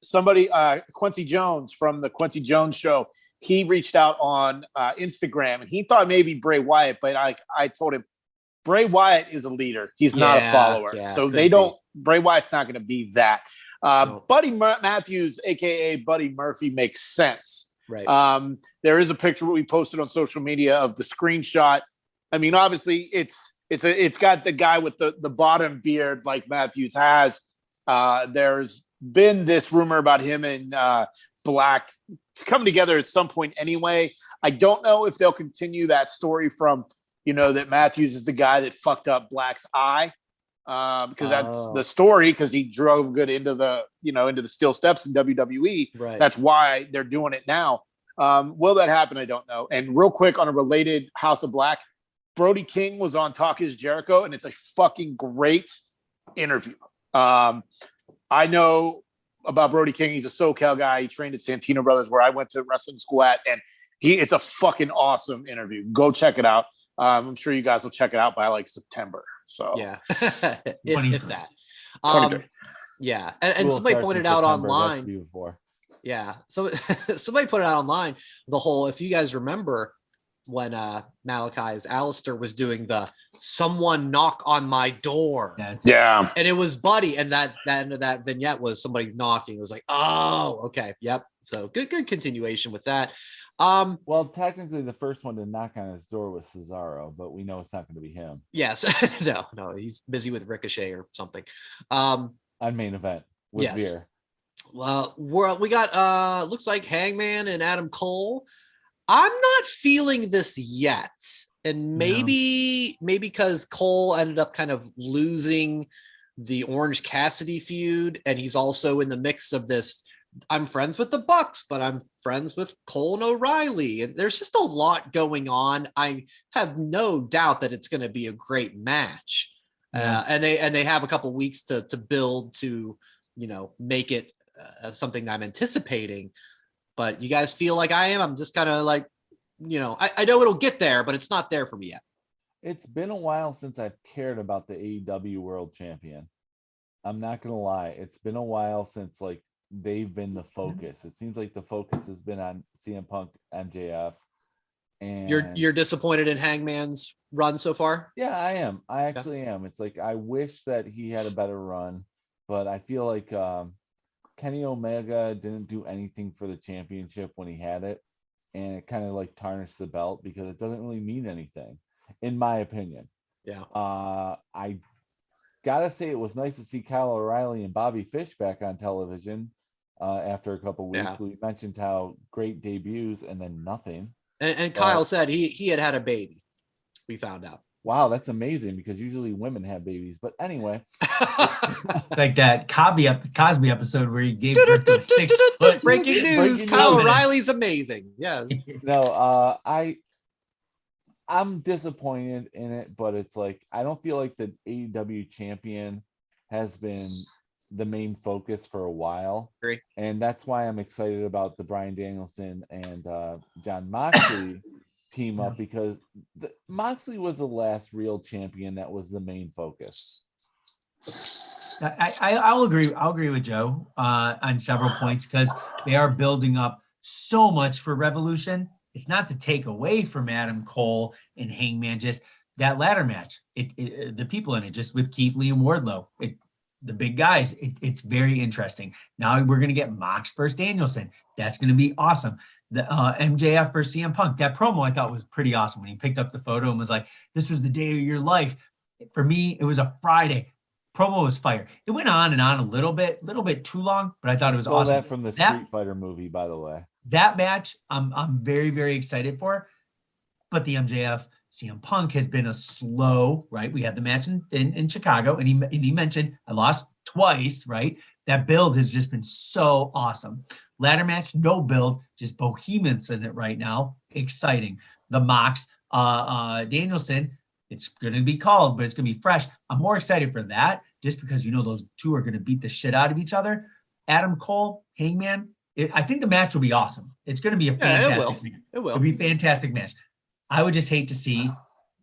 Somebody, Quincy Jones from the Quincy Jones Show, he reached out on Instagram and he thought maybe Bray Wyatt, but I told him Bray Wyatt is a leader. He's not a follower. So Bray Wyatt's not going to be that. Buddy Matthews, aka Buddy Murphy, makes sense. Right. There is a picture we posted on social media of the screenshot. I mean, obviously, it's got the guy with the bottom beard like Matthews has. There's been this rumor about him and Black coming together at some point anyway. I don't know if they'll continue that story from that Matthews is the guy that fucked up Black's eye. Because that's the story, because he drove good into the steel steps in WWE. Right. That's why they're doing it now. Will that happen? I don't know. And real quick on a related House of Black, Brody King was on Talk Is Jericho, and it's a fucking great interview. I know about Brody King. He's a SoCal guy. He trained at Santino Brothers, where I went to wrestling school at, and it's a fucking awesome interview. Go check it out. I'm sure you guys will check it out by like September. So yeah, if that. Yeah, and somebody pointed out online. Yeah, so somebody put it out online. The whole, if you guys remember when Malachi's Alistair was doing the "someone knock on my door," yeah, and it was Buddy, and that end of that vignette was somebody knocking. It was like, oh, okay, yep. So good continuation with that. Well, technically, the first one to knock on his door was Cesaro, but we know it's not going to be him. Yes, no, he's busy with Ricochet or something. On Main Event with Veer. Well, we got looks like Hangman and Adam Cole. I'm not feeling this yet, and maybe because Cole ended up kind of losing the Orange Cassidy feud, and he's also in the mix of this. I'm friends with the Bucks, but I'm friends with Cole and O'Reilly. And there's just a lot going on. I have no doubt that it's going to be a great match. And they have a couple weeks to build to, make it something I'm anticipating. But you guys feel like I am? I'm just kind of like, I know it'll get there, but it's not there for me yet. It's been a while since I've cared about the AEW World Champion. I'm not going to lie. It's been a while since they've been the focus. It seems like the focus has been on CM Punk, MJF, and you're disappointed in Hangman's run so far? Yeah, I am. I actually am. It's like I wish that he had a better run, but I feel like Kenny Omega didn't do anything for the championship when he had it, and it kind of tarnished the belt because it doesn't really mean anything, in my opinion. Yeah. I gotta say it was nice to see Kyle O'Reilly and Bobby Fish back on television. After a couple weeks. Yeah. We mentioned how great debuts and then nothing. And Kyle said he had a baby. We found out. Wow, that's amazing because usually women have babies. But anyway, it's like that Cosby episode where he gave birth to a 6 foot. Breaking news: Kyle O'Reilly's amazing. Yes. No, I'm disappointed in it, but it's like I don't feel like the AEW champion has been the main focus for a while. Great. And that's why I'm excited about the Bryan Danielson and John Moxley team up, because Moxley was the last real champion that was the main focus. I'll agree with Joe on several points, because they are building up so much for Revolution. It's not to take away from Adam Cole and Hangman, just that ladder match. The people in it, just with Keith Lee and Wardlow, the big guys, it's very interesting. Now we're going to get Mox versus Danielson. That's going to be awesome. The MJF versus CM Punk. That promo I thought was pretty awesome when he picked up the photo and was like, this was the day of your life. For me, it was a Friday. Promo was fire. It went on and on a little bit too long, but I thought it was awesome. That from the Street Fighter movie, by the way. That match, I'm very, very excited for. But the MJF CM Punk has been a slow, right? We had the match in Chicago, and he mentioned I lost twice, right? That build has just been so awesome. Ladder match, no build, just behemoths in it right now. Exciting. The Mox, Danielson, it's going to be called, but it's going to be fresh. I'm more excited for that just because those two are going to beat the shit out of each other. Adam Cole, Hangman, I think the match will be awesome. It's going to be a fantastic match. It will. It'll be a fantastic match. I would just hate to see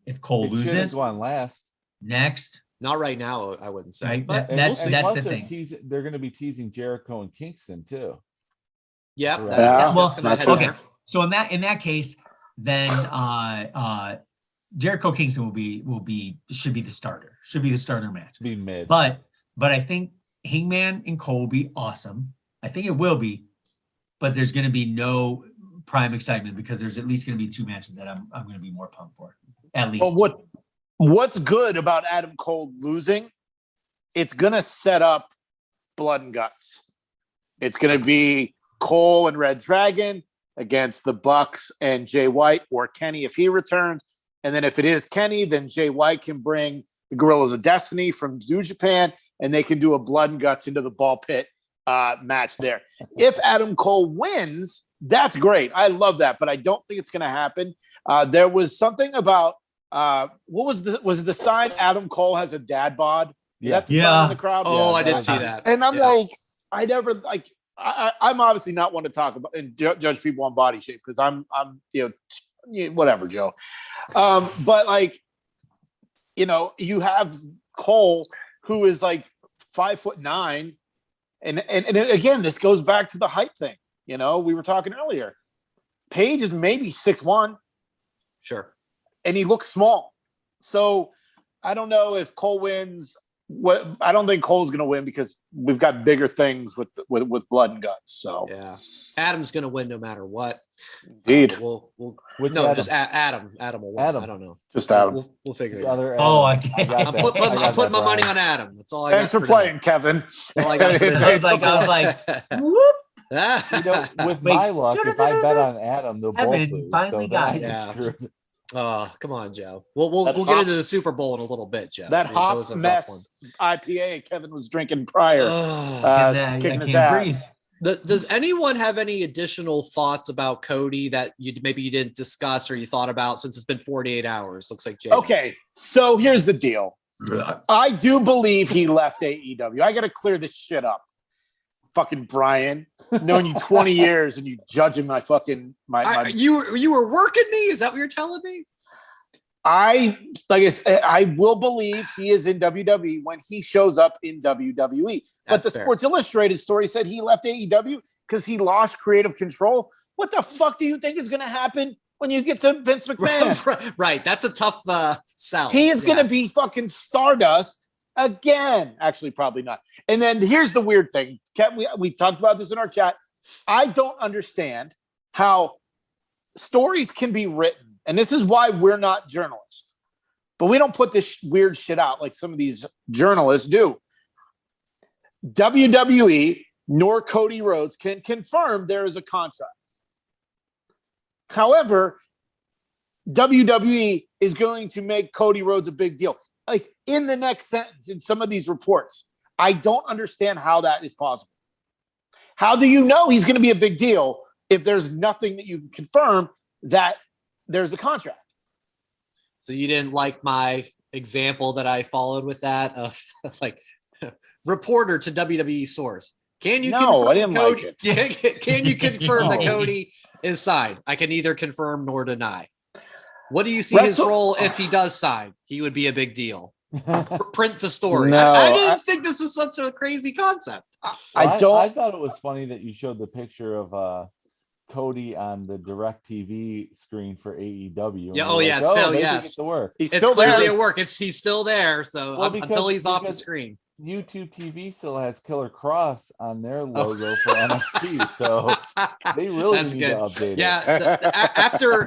if Cole loses. One last. Next. Not right now, I wouldn't say. Right? But That's the thing. They're going to be teasing Jericho and Kingston too. Yep. Okay. So in that case, then Jericho Kingston should be the starter. Should be the starter match. Be mid. But I think Hangman and Cole will be awesome. I think it will be, but there's going to be no prime excitement because there's at least going to be two matches that I'm going to be more pumped for. At least. Well, what's good about Adam Cole losing? It's going to set up Blood and Guts. It's going to be Cole and Red Dragon against the Bucks and Jay White, or Kenny if he returns. And then if it is Kenny, then Jay White can bring the Gorillas of Destiny from New Japan, and they can do a Blood and Guts into the ball pit match there. If Adam Cole wins, that's great. I love that, but I don't think it's going to happen. There was something about was it the sign Adam Cole has a dad bod? Yeah. Sign in the crowd? Oh, I did see that. And I'm like, I never like. I'm obviously not one to talk about and judge people on body shape because I'm whatever, Joe. But like, you have Cole who is like 5'9", and again, this goes back to the height thing. We were talking earlier. Paige is maybe 6'1", sure, and he looks small. So I don't know if Cole wins. I don't think Cole's going to win because we've got bigger things with Blood and Guts. So yeah, Adam's going to win no matter what. Indeed. Just Adam. Adam will win. I don't know. Just Adam. We'll figure it out. I'm putting my money on Adam. That's all I got. Thanks for playing, Kevin. All I got. I was like, whoop. With my luck, if I bet on Adam, they'll both lose. Finally got it. Oh, come on, Joe. We'll get into the Super Bowl in a little bit, Joe. That hot mess IPA Kevin was drinking prior. Kicking his ass. Does anyone have any additional thoughts about Cody that maybe you didn't discuss or you thought about since it's been 48 hours? Looks like Jay. Okay, so here's the deal. I do believe he left AEW. I got to clear this shit up. Fucking Brian, known you 20 years and you judging my fucking you were working me? Is that what you're telling me? I will believe he is in WWE when he shows up in WWE. But the Sports Illustrated story said he left AEW because he lost creative control. What the fuck do you think is going to happen when you get to Vince McMahon? Right. That's a tough sell. He is going to be fucking Stardust again. Actually, probably not. And then here's the weird thing. We talked about this in our chat. I don't understand how stories can be written. And this is why we're not journalists. But we don't put this weird shit out like some of these journalists do. WWE nor Cody Rhodes can confirm there is a contract. However, WWE is going to make Cody Rhodes a big deal. Like in the next sentence in some of these reports, I don't understand how that is possible. How do you know he's going to be a big deal if there's nothing that you can confirm that there's a contract? So you didn't like my example that I followed with that of like reporter to WWE source. Can you confirm I didn't Cody, like it. Can you confirm that Cody is signed? I can neither confirm nor deny. What do you see his role if he does sign? He would be a big deal. Print the story. No, I didn't think this was such a crazy concept. I thought it was funny that you showed the picture of Cody on the DirecTV screen for AEW. Yeah. Oh, yeah. Still, yes. It's work. He's it's still clearly there. a work. He's still there. So until he's off the screen. YouTube TV still has Killer Cross on their logo for NXT, so they really need to update it. Yeah,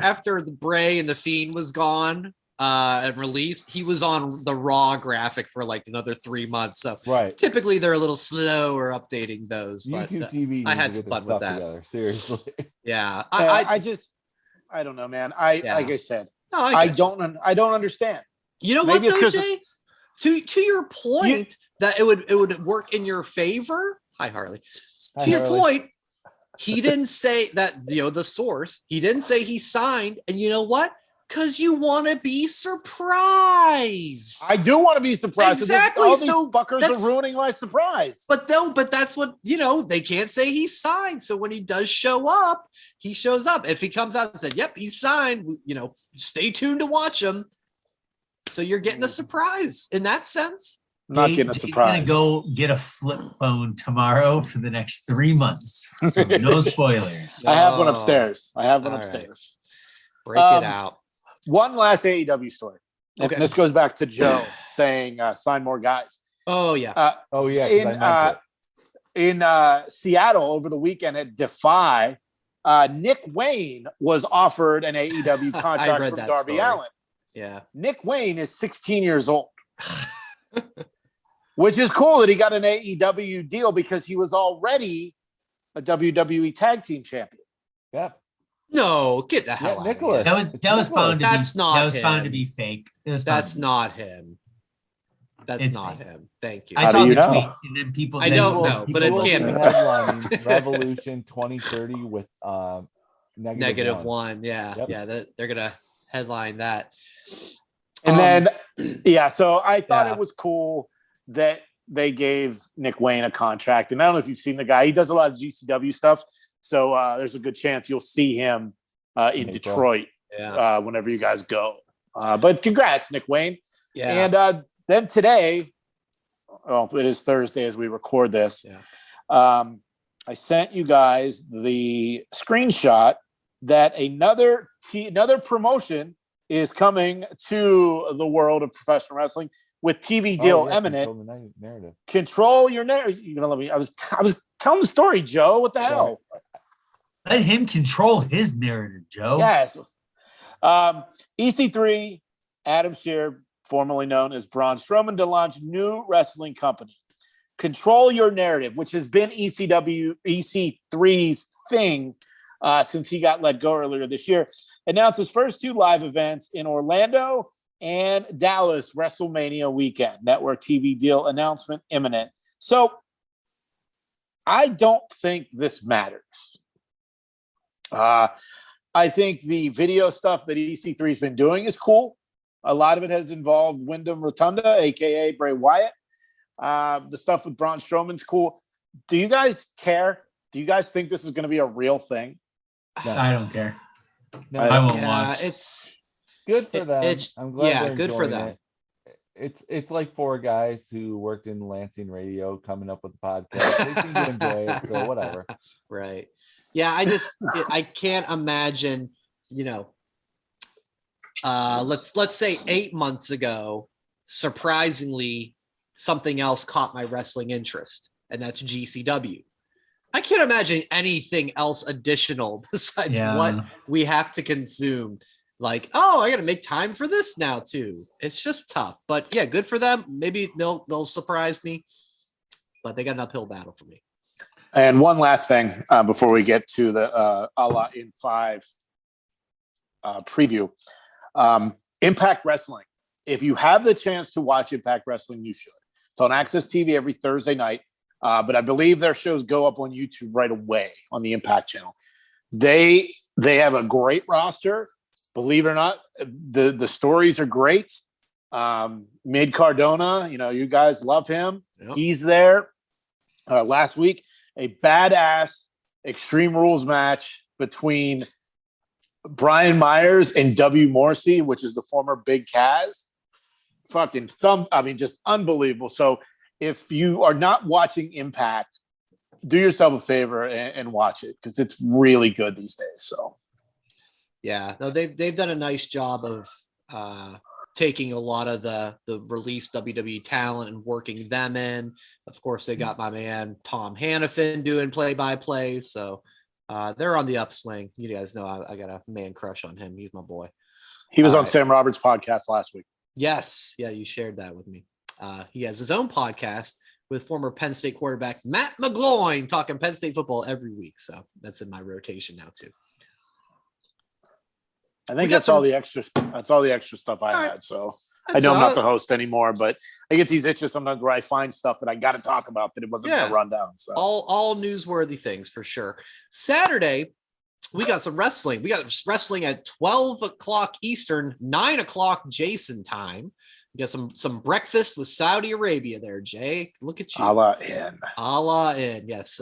after the Bray and the Fiend was gone and released, he was on the Raw graphic for like another 3 months. So typically they're a little slower updating those. YouTube but TV. I had some fun with that. Together, seriously. Yeah, I don't know, man. Like I said, No, I don't understand. You know Maybe what though, Jay? To your point that it would work in your favor. Hi, Harley. Hi, To your Harley. point, he didn't say that, the source, he didn't say he signed. And you know what? Because you want to be surprised. I do want to be surprised. Exactly. All these fuckers are ruining my surprise. But that's what, they can't say he signed. So when he does show up, he shows up. If he comes out and said, yep, he's signed, stay tuned to watch him. So you're getting a surprise in that sense. I'm not getting a surprise. He's going to go get a flip phone tomorrow for the next 3 months. So no spoilers. I have one upstairs. Right. Break it out. One last AEW story. Okay. And this goes back to Joe saying sign more guys. Oh, yeah. In Seattle over the weekend at Defy, Nick Wayne was offered an AEW contract from Darby Allin. Yeah. Nick Wayne is 16 years old, which is cool that he got an AEW deal because he was already a WWE Tag Team Champion. Yeah. No, get the hell out Nicholas. of here. That was found to That's be not that was him. found to be fake. That's not him. That's It's not fake. him. Thank you. I How saw do the you know? tweet, and then people. I don't know, but it can't be. Headlining Revolution 2030 with Negative one. Yeah. Yep. Yeah. They're going to headline that. And then, so I thought it was cool that they gave Nick Wayne a contract. And I don't know if you've seen the guy. He does a lot of GCW stuff. So there's a good chance you'll see him in Detroit whenever you guys go. But congrats, Nick Wayne. Yeah. And then today, well, it is Thursday as we record this. Yeah. I sent you guys the screenshot that another promotion is coming to the world of professional wrestling with TV deal imminent. Control your narrative. You're gonna let me. I was telling the story, Joe. What the hell? Let him control his narrative, Joe. Yes. EC3, Adam Shear, formerly known as Braun Strowman, to launch new wrestling company. Control your narrative, which has been EC3's thing since he got let go earlier this year, announced his first 2 live events in Orlando and Dallas Wrestlemania weekend. Network TV deal announcement imminent. So I don't think this matters. I think the video stuff that EC3 has been doing is cool. A lot of it has involved Wyndham Rotunda, a.k.a. Bray Wyatt. The stuff with Braun Strowman's cool. Do you guys care? Do you guys think this is going to be a real thing? No. I don't care. No, I won't watch. It's good for them. I'm glad they're good for enjoying them. It's like 4 guys who worked in Lansing radio coming up with a podcast. They seem to enjoy it, so whatever. Right. Yeah, I can't imagine, let's say 8 months ago, surprisingly, something else caught my wrestling interest, and that's GCW. I can't imagine anything else additional besides what we have to consume. Like, I got to make time for this now too. It's just tough, but yeah, good for them. Maybe they'll surprise me, but they got an uphill battle for me. And one last thing before we get to the A La in 5 preview. Impact Wrestling. If you have the chance to watch Impact Wrestling, you should. It's on Access TV every Thursday night. But I believe their shows go up on YouTube right away on the Impact channel. They have a great roster. Believe it or not, the stories are great. Mid Cardona, you guys love him. Yep. He's there. Last week, a badass Extreme Rules match between Brian Myers and W. Morrissey, which is the former Big Cass. Just unbelievable. So if you are not watching Impact, do yourself a favor and watch it because it's really good these days. So, yeah, no, they've done a nice job of taking a lot of the released WWE talent and working them in. Of course, they got my man Tom Hannafin doing play-by-play, so they're on the upswing. You guys know I got a man crush on him. He's my boy. He was on Sam Roberts' podcast last week. Yes, yeah, you shared that with me. He has his own podcast with former Penn State quarterback Matt McGloin, talking Penn State football every week. So that's in my rotation now too. I think that's all the extra stuff I had. So I know I'm not the host anymore, but I get these itches sometimes where I find stuff that I got to talk about that it wasn't going to run down. So all newsworthy things for sure. Saturday, we got some wrestling. We got wrestling at 12 o'clock Eastern, 9 o'clock Jason time. We got some breakfast with Saudi Arabia there, Jay. Look at you. Allah in. Yes.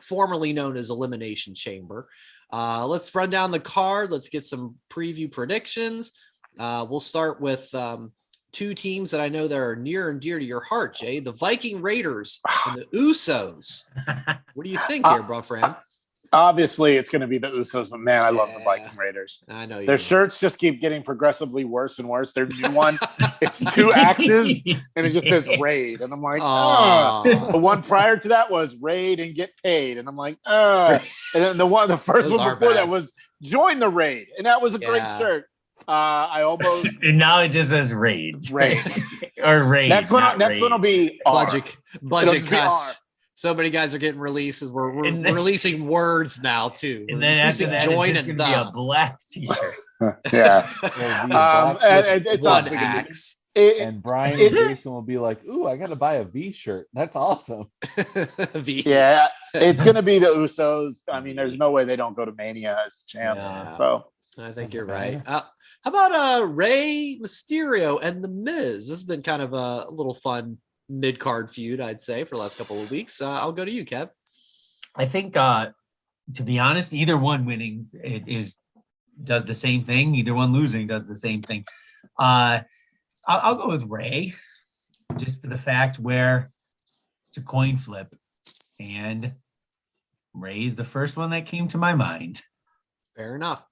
Formerly known as Elimination Chamber. Let's run down the card. Let's get some preview predictions. We'll start with two teams that I know that are near and dear to your heart, Jay. The Viking Raiders and the Usos. What do you think here, bro, friend? Obviously, it's going to be the Usos, but man, I love the Viking Raiders. I know their shirts just keep getting progressively worse and worse. Their new one, it's 2 axes, and it just says "Raid," and I'm like, The one prior to that was "Raid and get paid," and I'm like, And then the first one before that was "Join the Raid," and that was a great shirt. I almost and now it just says "Raid." Raid or "Raid." Next one will be budget cuts. So many guys are getting releases. We're releasing words now too. And then after that, join it's gonna be a black t-shirt. It's one axe. And Brian and Jason will be like, "Ooh, I got to buy a V shirt. That's awesome." V. Yeah, it's gonna be the Usos. I mean, there's no way they don't go to Mania as champs. Yeah. So I think you're right. How about Rey Mysterio and The Miz? This has been kind of a little fun mid-card feud, I'd say, for the last couple of weeks. I'll go to you, Kev. I think, to be honest, either one winning does the same thing. Either one losing does the same thing. I'll go with Rey, just for the fact where it's a coin flip, and Rey is the first one that came to my mind. Fair enough.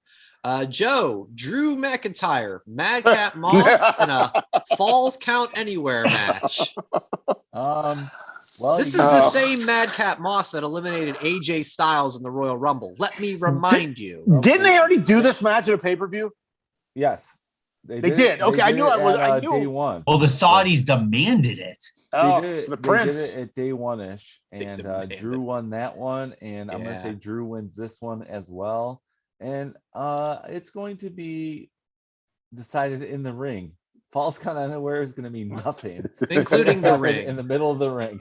Joe, Drew McIntyre, Madcap Moss, and a Falls Count Anywhere match. This is the same Madcap Moss that eliminated AJ Styles in the Royal Rumble. Let me remind you. Didn't they already do this match at a pay-per-view? Yes. They did. Okay, I knew I knew day one. Well, the Saudis demanded it. Oh, they the Prince did it at day one-ish, and Drew won that one, and I'm gonna say Drew wins this one as well. And it's going to be decided in the ring. Falls Count Anywhere is going to mean nothing, including the ring in the middle of the ring.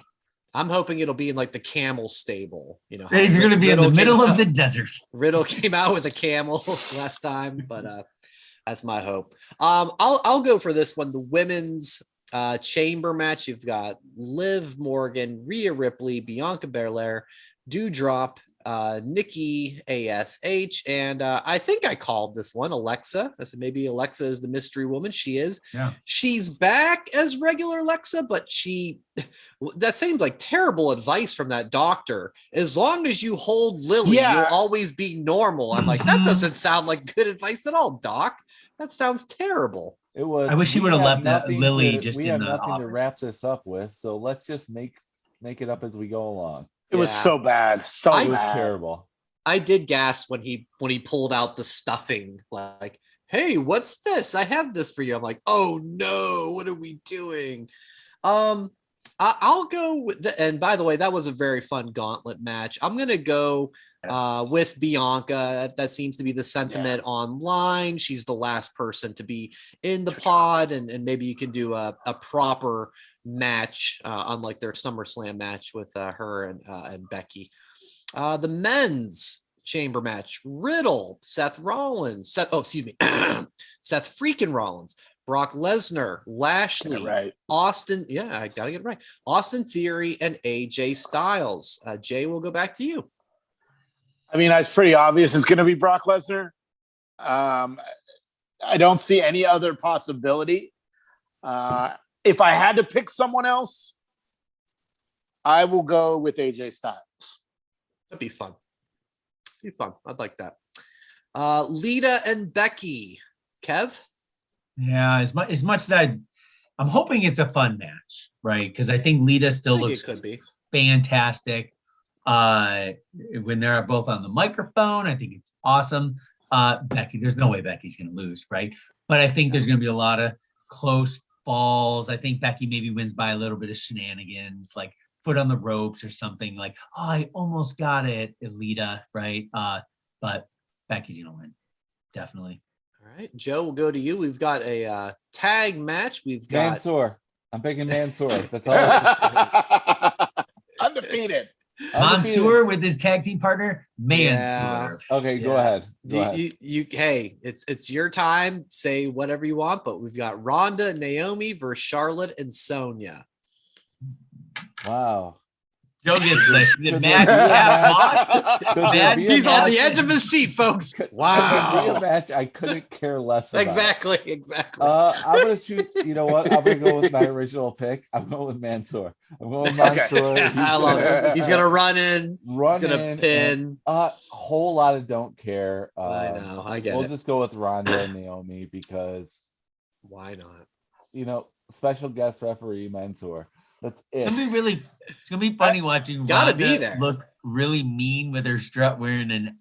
I'm hoping it'll be in like the camel stable. You know, it's going to be in the middle of the desert. Riddle came out with a camel last time, but that's my hope. I'll go for this one. The women's chamber match. You've got Liv Morgan, Rhea Ripley, Bianca Belair, Doudrop, Nikki ASH, and I think I called this one Alexa. I said maybe Alexa is the mystery woman. She is. Yeah. She's back as regular Alexa, but that seems like terrible advice from that doctor. As long as you hold Lily, you'll always be normal. I'm like, that doesn't sound like good advice at all, Doc. That sounds terrible. It was. I wish he would have left that Lily just in the We have nothing office to wrap this up with, so let's just make it up as we go along. It was so bad. So bad. Terrible. I did gasp when he pulled out the stuffing, like, hey, what's this? I have this for you. I'm like, oh no, what are we doing? I'll go with and by the way, that was a very fun gauntlet match. I'm gonna go with Bianca. That seems to be the sentiment online. She's the last person to be in the pod, and maybe you can do a proper match, unlike their SummerSlam match with her and Becky. The men's chamber match: Riddle, Seth freaking Rollins, Brock Lesnar, Lashley, Austin. Yeah, I gotta get it right. Austin Theory and AJ Styles. Jay, we'll go back to you. I mean, it's pretty obvious it's going to be Brock Lesnar. I don't see any other possibility. If I had to pick someone else, I will go with AJ Styles. That'd be fun. I'd like that. Lita and Becky. Kev? Yeah, as much as I'm hoping it's a fun match, right? Because I think Lita still looks fantastic. When they're both on the microphone, I think it's awesome. Becky, there's no way Becky's going to lose, right? But I think there's going to be a lot of close falls. I think Becky maybe wins by a little bit of shenanigans, like foot on the ropes or something, like, oh, I almost got it, Lita, right? But Becky's going to win, definitely. All right, Joe, we'll go to you. We've got a tag match. We've got Mansoor. I'm picking Mansoor. That's all. Undefeated. Mansoor with his tag team partner, Mansoor. Okay, go Yeah. ahead. Go ahead. Hey, it's your time. Say whatever you want, but we've got Ronda, Naomi versus Charlotte and Sonya. Wow. Joe gets the Could match. there be a Yeah, Could there Man, be a He's on match- the edge of his seat, folks. Could there be a Wow. match I couldn't care less about? Exactly. I'm gonna choose. You know what? I'm gonna go with my original pick. I'm going with Mansoor. I'm going with Mansoor. Yeah, I love it. He's gonna run in. Run He's gonna in pin. and, a whole lot of don't care. I know. I get We'll it. just go with Ronda and Naomi because Why not? special guest referee Mansoor. That's it. It's gonna be funny watching Gotta Ronda be there. look really mean with her strut wearing an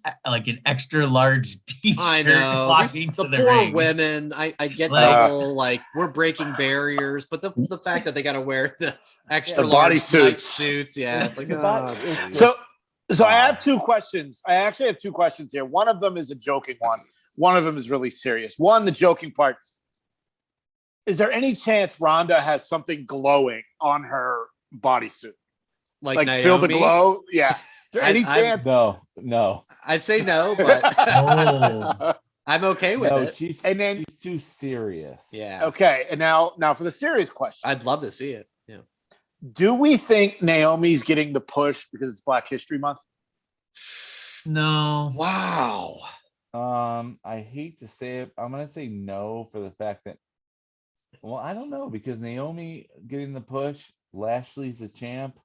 extra large t-shirt. I know. Walking The to the poor ring. women. I get the Like- whole we're breaking barriers, but the fact that they gotta wear the extra The large body night suits. suits, yeah, it's like The body- oh, it's geez. So I have two questions. I actually have two questions here. One of them is a joking one. One of them is really serious. One, the joking part. Is there any chance Rhonda has something glowing on her bodysuit? Like feel the Naomi? glow? Yeah. Is there any chance? No. I'd say no, but Oh. I'm okay with No, it. she's too serious. Yeah. Okay. And now for the serious question. I'd love to see it. Yeah. Do we think Naomi's getting the push because it's Black History Month? No. Wow. I hate to say it. I'm gonna say no for the fact that, well, I don't know, because Naomi getting the push, Lashley's the champ.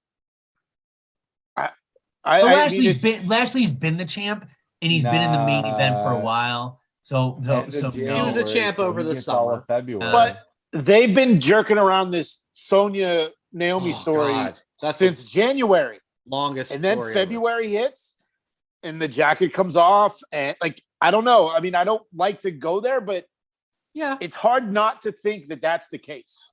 Lashley's been the champ, and he's been in the main event for a while. So End of no. He was a January, champ so over he the gets all summer. of February. But they've been jerking around this Sonya Naomi Oh, story God. That's since January. Longest And then story ever. February hits and the jacket comes off. And I don't know. I mean, I don't like to go there, but Yeah. it's hard not to think that that's the case.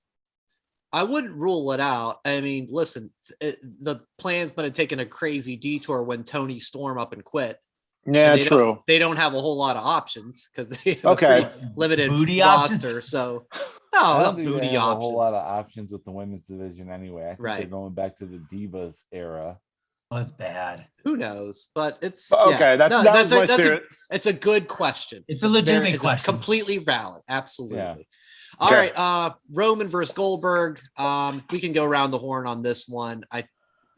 I wouldn't rule it out. I mean, listen, the plan's been taking a crazy detour when Tony Storm up and quit. Yeah, And true. They don't have a whole lot of options because they have Okay. a pretty limited Booty roster. options? So I no, don't not think they booty have a options. whole lot of options with the women's division anyway. I think they're Right. going back to the Divas era. Oh, that's bad. Who knows? But it's Okay, yeah. that was my serious. It's a good question. It's a legitimate It's question. completely valid. Absolutely. Yeah. All Okay. right. Roman versus Goldberg. We can go around the horn on this one.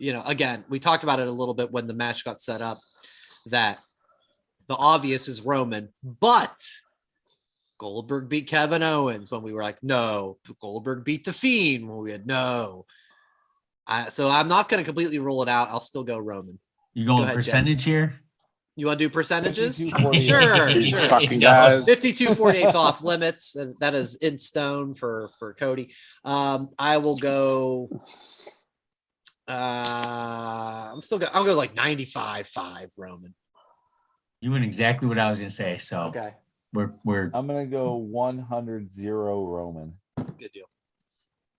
Again, we talked about it a little bit when the match got set up, that the obvious is Roman, but Goldberg beat Kevin Owens when we were like, no. Goldberg beat The Fiend when we had no. So I'm not going to completely rule it out. I'll still go Roman. You going Go ahead, percentage here? You want to do percentages? 52-48. Sure. These Sure. fucking No. guys. 52-48's off limits. That is in stone for Cody. I will go. I'll go like 95-5 Roman. You went exactly what I was gonna say. So Okay. we're I'm gonna go 100-0 Roman. Good deal.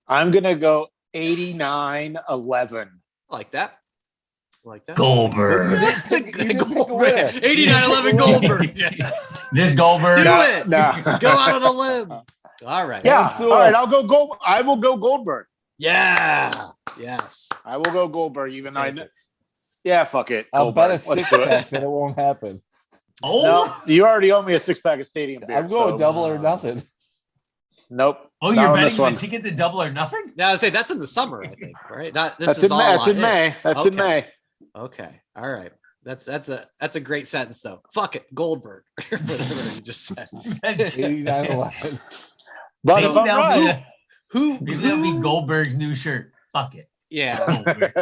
I'm going to go 89-11. I like that. Goldberg. That's the You didn't pick a Goldberg. winner. 89-11 Goldberg. Yeah. This Goldberg. Do No, it. no. Go out on a limb. All right. Yeah. Mansoor. All right. I will go Goldberg. Yeah. Yes. I will go Goldberg, even though Take it. yeah, fuck it. I'll bet a Goldberg. Let's 6 do pack it. that it won't happen. Oh. No, you already owe me a 6-pack of Stadium beer. I'm going so- double or nothing. Nope. Oh, Not you're on this betting one. a ticket to Double or Nothing? Now I say that's in the summer, I think. Right? Not this That's is in all May. That's on in it. May. That's in Okay. May. Okay. All right. That's a great sentence though. Fuck it, Goldberg. Whatever you just said. 89-11. But Maybe if I'm that'll right, Who? Maybe that'll be Goldberg's new shirt. Fuck it. Yeah. fuck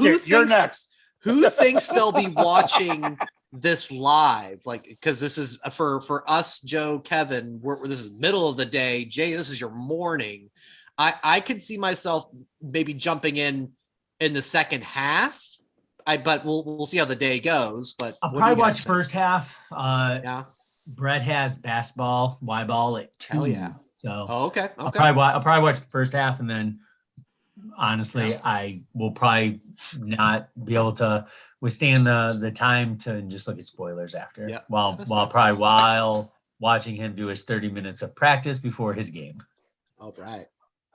it. You're thinks- next. Who thinks they'll be watching this live? Like, because this is for us, Joe, Kevin. This is middle of the day. Jay, this is your morning. I could see myself maybe jumping in the second half. But we'll see how the day goes. But I'll what do probably you guys watch think? first half. Yeah. Brett has basketball, Y ball at 2. Hell yeah. So Oh, okay. I'll Okay. probably watch the first half, and then honestly, I will probably not be able to withstand the time to just look at spoilers after. Yeah, While that's while watching him do his 30 minutes of practice before his game. All right.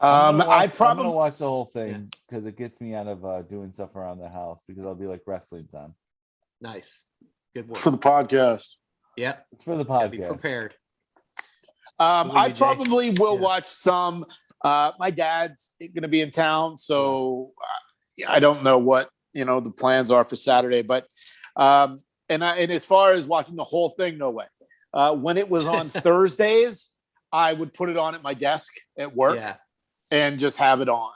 I'm I'm gonna watch the whole thing because it gets me out of doing stuff around the house because I'll be like wrestling's on. Nice. Good work. for the podcast. Yep. It's for the Gotta be podcast. prepared. I Jay? probably will Yeah. watch some. My dad's going to be in town, so I don't know what the plans are for Saturday. But and as far as watching the whole thing, no way. When it was on Thursdays, I would put it on at my desk at work and just have it on,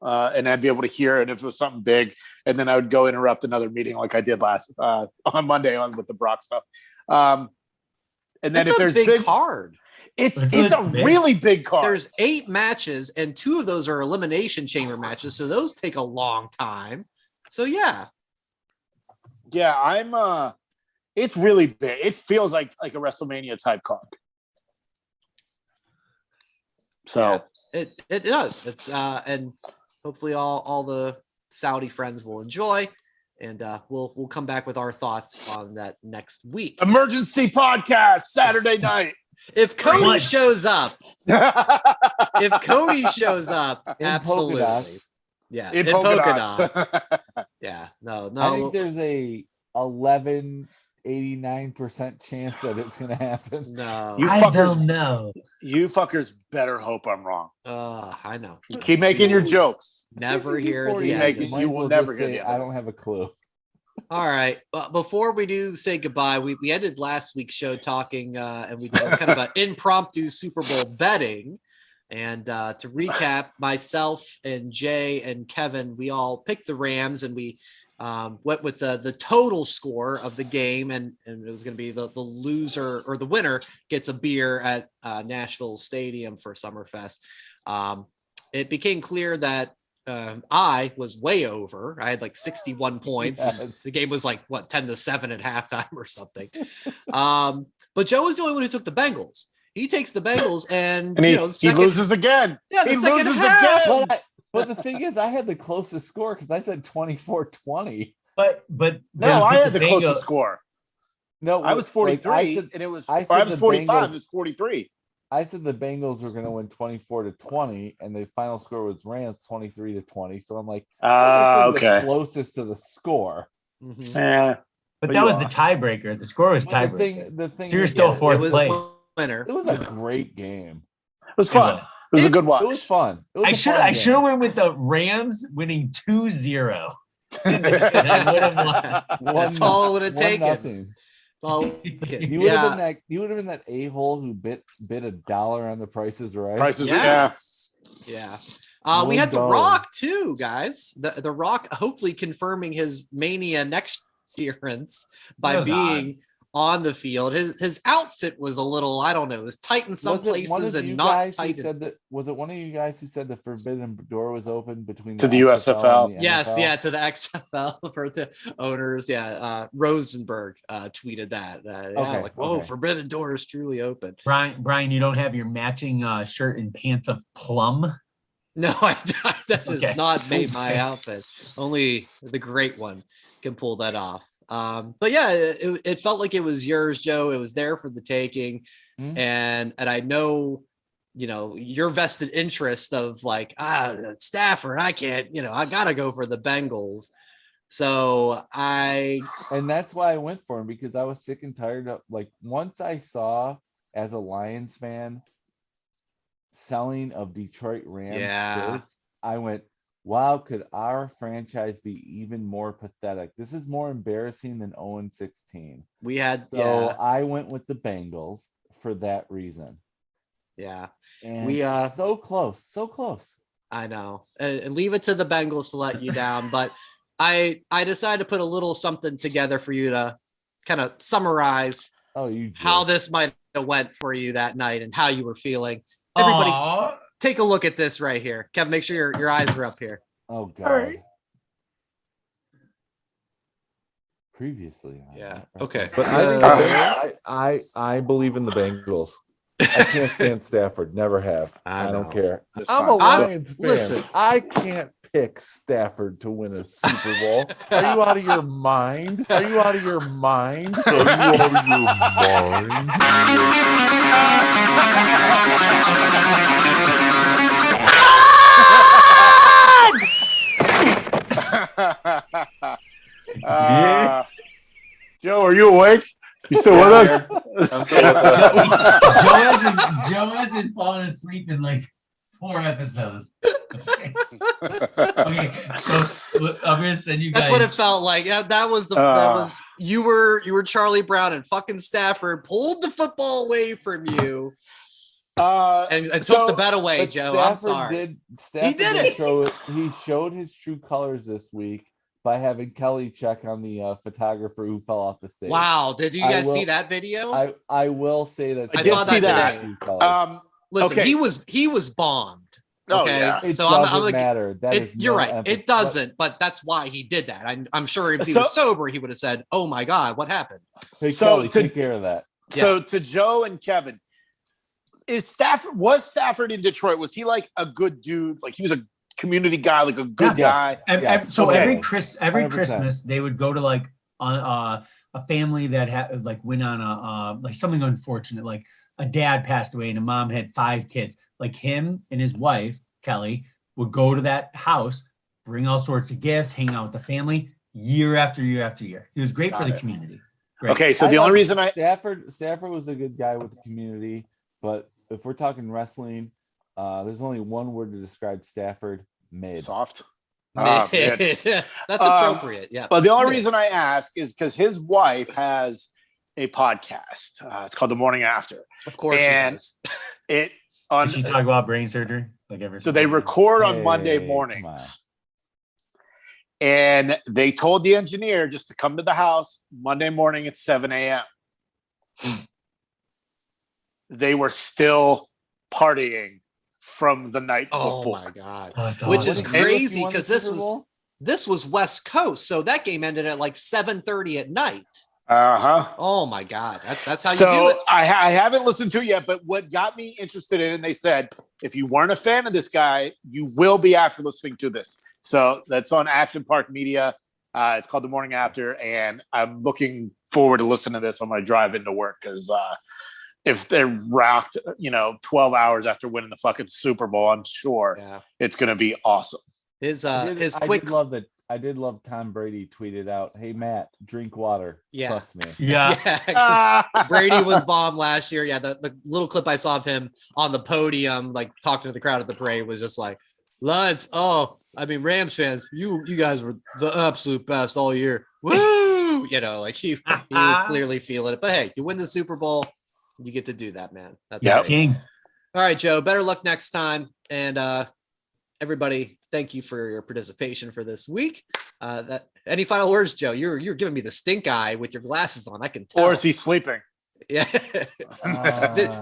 and I'd be able to hear it if it was something big. And then I would go interrupt another meeting like I did last on Monday with the Brock stuff. And then It's if a there's big card. it's a really big card. There's 8 matches, and 2 of those are elimination chamber matches, so those take a long time. So yeah, I'm it's really big. It feels like a WrestleMania type card. So it does. It's and hopefully all the Saudi friends will enjoy, and we'll come back with our thoughts on that next week. emergency podcast Saturday night. If Cody What? shows up, In absolutely. Dots. Yeah, In in polka polka dots. dots. Yeah, no. I think there's a 89% chance that it's gonna happen. No. You I fuckers- don't know. You fuckers better hope I'm wrong. I know. You keep making your jokes. Never hear the 50-40, end. Make of it- it. might you as will well never just get say, the end of I it. don't have a clue. All right. But before we do say goodbye, we ended last week's show talking and we did a kind of an impromptu Super Bowl betting. And to recap, myself and Jay and Kevin, we all picked the Rams, and we went with the total score of the game, and it was going to be the loser or the winner gets a beer at Nashville Stadium for Summerfest. It became clear that I was way over. I had like 61 points. Yes. And the game was like 10-7 at halftime or something. But Joe was the only one who took the Bengals. He takes the Bengals, and And he second, loses again. Yeah, the he second loses half. again. But the thing is, I had the closest score because I said 24-20. But No, I had the Bengals- closest score. No, I was 43, like, I said, and it was. I Or said I was the 45. Bengals- It's 43. I said the Bengals were going to win 24-20, and the final score was Rams 23-20. So I'm like, this is Okay. the closest to the score. Mhm. Yeah. But But that you was are. the tiebreaker. The score was But tiebreaker. the thing So you're is, still yeah, fourth It was place. winner. It was a great game. It was fun. was. It was a good watch. It was fun. It was I a should fun I game. should have went with the Rams winning 2-0. And I would have won. That's all it would have 1-0. taken. It's all. You would have been that. You would have been that a-hole who bit $1 on the prices, right? Prices. Yeah. Yeah. Yeah. We had The $1. Rock too, guys. The Rock hopefully confirming his Mania next appearance by That was being on the field. His outfit was a little, I don't know, it was tight in some Was it one places of and you not guys who tight. said that? Was it one of you guys who said the forbidden door was open between To the XFL and the Yes, NFL? yeah, to the XFL for the owners. Yeah, Rosenberg tweeted that. Okay, like, whoa, okay. forbidden door is truly open. Brian, you don't have your matching shirt and pants of plum. No, that has Okay. not made my Okay. outfit. Only the great one can pull that off. But yeah, it felt like it was yours, Joe. It was there for the taking, Mhm. and I know, your vested interest of like Stafford. I can't, I gotta go for the Bengals. So And that's why I went for him, because I was sick and tired of, like, once I saw as a Lions fan selling of Detroit Rams Yeah. shirts, I went, wow, could our franchise be even more pathetic? This is more embarrassing than 0-16. we had So I went with the Bengals for that reason. yeah. And We, so close, so close. I know, and leave it to the Bengals to let you down. But I decided to put a little something together for you to kind of summarize Oh, you how jerk. this might have went for you that night and how you were feeling. Everybody, Aw. take a look at this right here. Kevin, make sure your eyes are up here. Oh God. right. Previously. on Yeah, that, okay. But I believe in the Bengals. I can't stand Stafford. Never have. I I don't know. care. That's I'm a fine. Lions fan. listen. I can't pick Stafford to win a Super Bowl. Are you out of your mind? Are you out of your mind? Are you out of your mind? Joe, are you awake? You still with us? I'm still with us. Joe hasn't fallen asleep in like 4 episodes. Okay, so I'm gonna send you guys. That's what it felt like. Yeah, that was you were Charlie Brown and fucking Stafford pulled the football away from you. And took the bet away, Joe. Stafford I'm sorry. He did it. He showed his true colors this week by having Kelly check on the photographer who fell off the stage. Wow. Did you guys see that video? I will say that I saw that today. Listen, okay. he was bombed. Oh, Okay, yeah. It so doesn't I'm like, matter. You're right. It doesn't, but that's why he did that. I'm sure if he was sober, he would have said, "Oh my God, what happened?" Hey, Kelly, take care of that. So to Joe and Kevin, was Stafford in Detroit? Was he like a good dude? Like he was a community guy, like a good guy. Every Christmas they would go to like a family that had like went on a like something unfortunate, like a dad passed away and a mom had 5 kids. Like him and his wife Kelly would go to that house, bring all sorts of gifts, hang out with the family year after year after year. He was great for the community. Great. Okay, so the only reason Stafford was a good guy with the community, but if we're talking wrestling, there's only one word to describe Stafford: mid. Soft. That's appropriate. Yeah. But the only reason I ask is because his wife has a podcast. It's called The Morning After. Of course, and she does. Did she talk about brain surgery? Like every So they record on Monday mornings. And they told the engineer just to come to the house Monday morning at 7 a.m. They were still partying from the night before. Oh my God. Which is crazy because this was West Coast. So that game ended at like 7:30 at night. Oh my God. That's how you do it. I haven't listened to it yet, but what got me interested in it, and they said, if you weren't a fan of this guy, you will be after listening to this. So that's on Action Park Media. It's called The Morning After, and I'm looking forward to listening to this on my drive into work because if they're rocked, 12 hours after winning the fucking Super Bowl, I'm sure it's going to be awesome. I did love Tom Brady tweeted out, "Hey Matt, drink water. Trust me." Yeah. Brady was bombed last year. Yeah, the little clip I saw of him on the podium, like talking to the crowd at the parade, was just like, "Lions, Rams fans, you guys were the absolute best all year. Woo!" Like he was clearly feeling it. But hey, you win the Super Bowl, you get to do that, man. That's king. All right, Joe. Better luck next time, and everybody. Thank you for your participation for this week. Any final words, Joe? You're giving me the stink eye with your glasses on. I can tell. Or is he sleeping? Yeah.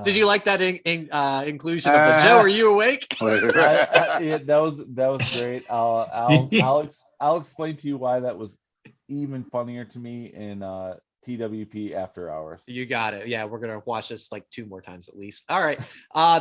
Did you like that inclusion of the Joe? Are you awake? That was great. I'll explain to you why that was even funnier to me in TWP After Hours. You got it. Yeah, we're gonna watch this like 2 more times at least. All right.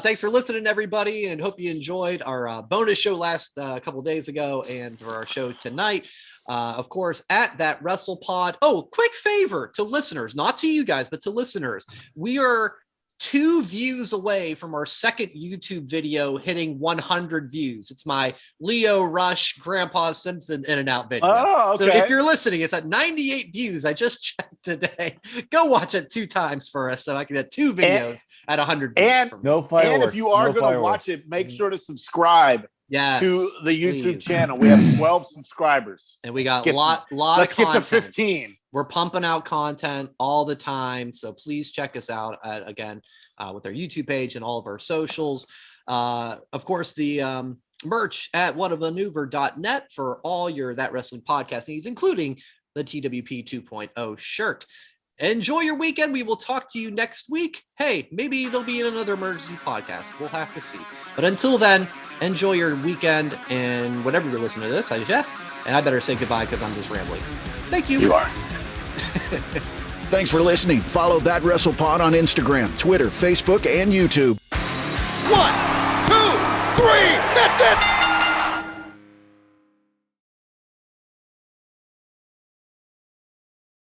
Thanks for listening, everybody, and hope you enjoyed our bonus show last couple days ago and for our show tonight. Of course, at That WrestlePod. Oh, quick favor to listeners, not to you guys, but to listeners. We are 2 views away from our second YouTube video hitting 100 views. It's my Leo Rush, Grandpa Simpson In and Out video. Oh, okay. So if you're listening, it's at 98 views. I just checked today. Go watch it 2 times for us so I can get 2 videos at 100 views. And no fireworks. And if you are going to watch it, make sure to subscribe to the YouTube channel. We have 12 subscribers. And we got a lot of content. Let's get to 15. We're pumping out content all the time. So please check us out again with our YouTube page and all of our socials. Of course, the merch at whatamaneuver.net for all your That Wrestling podcast needs, including the TWP 2.0 shirt. Enjoy your weekend. We will talk to you next week. Hey, maybe there'll be another emergency podcast. We'll have to see. But until then, enjoy your weekend and whatever you're listening to this, I guess. And I better say goodbye because I'm just rambling. Thank you. You are. Thanks for listening. Follow That WrestlePod on Instagram, Twitter, Facebook, and YouTube. 1, 2, 3, that's it!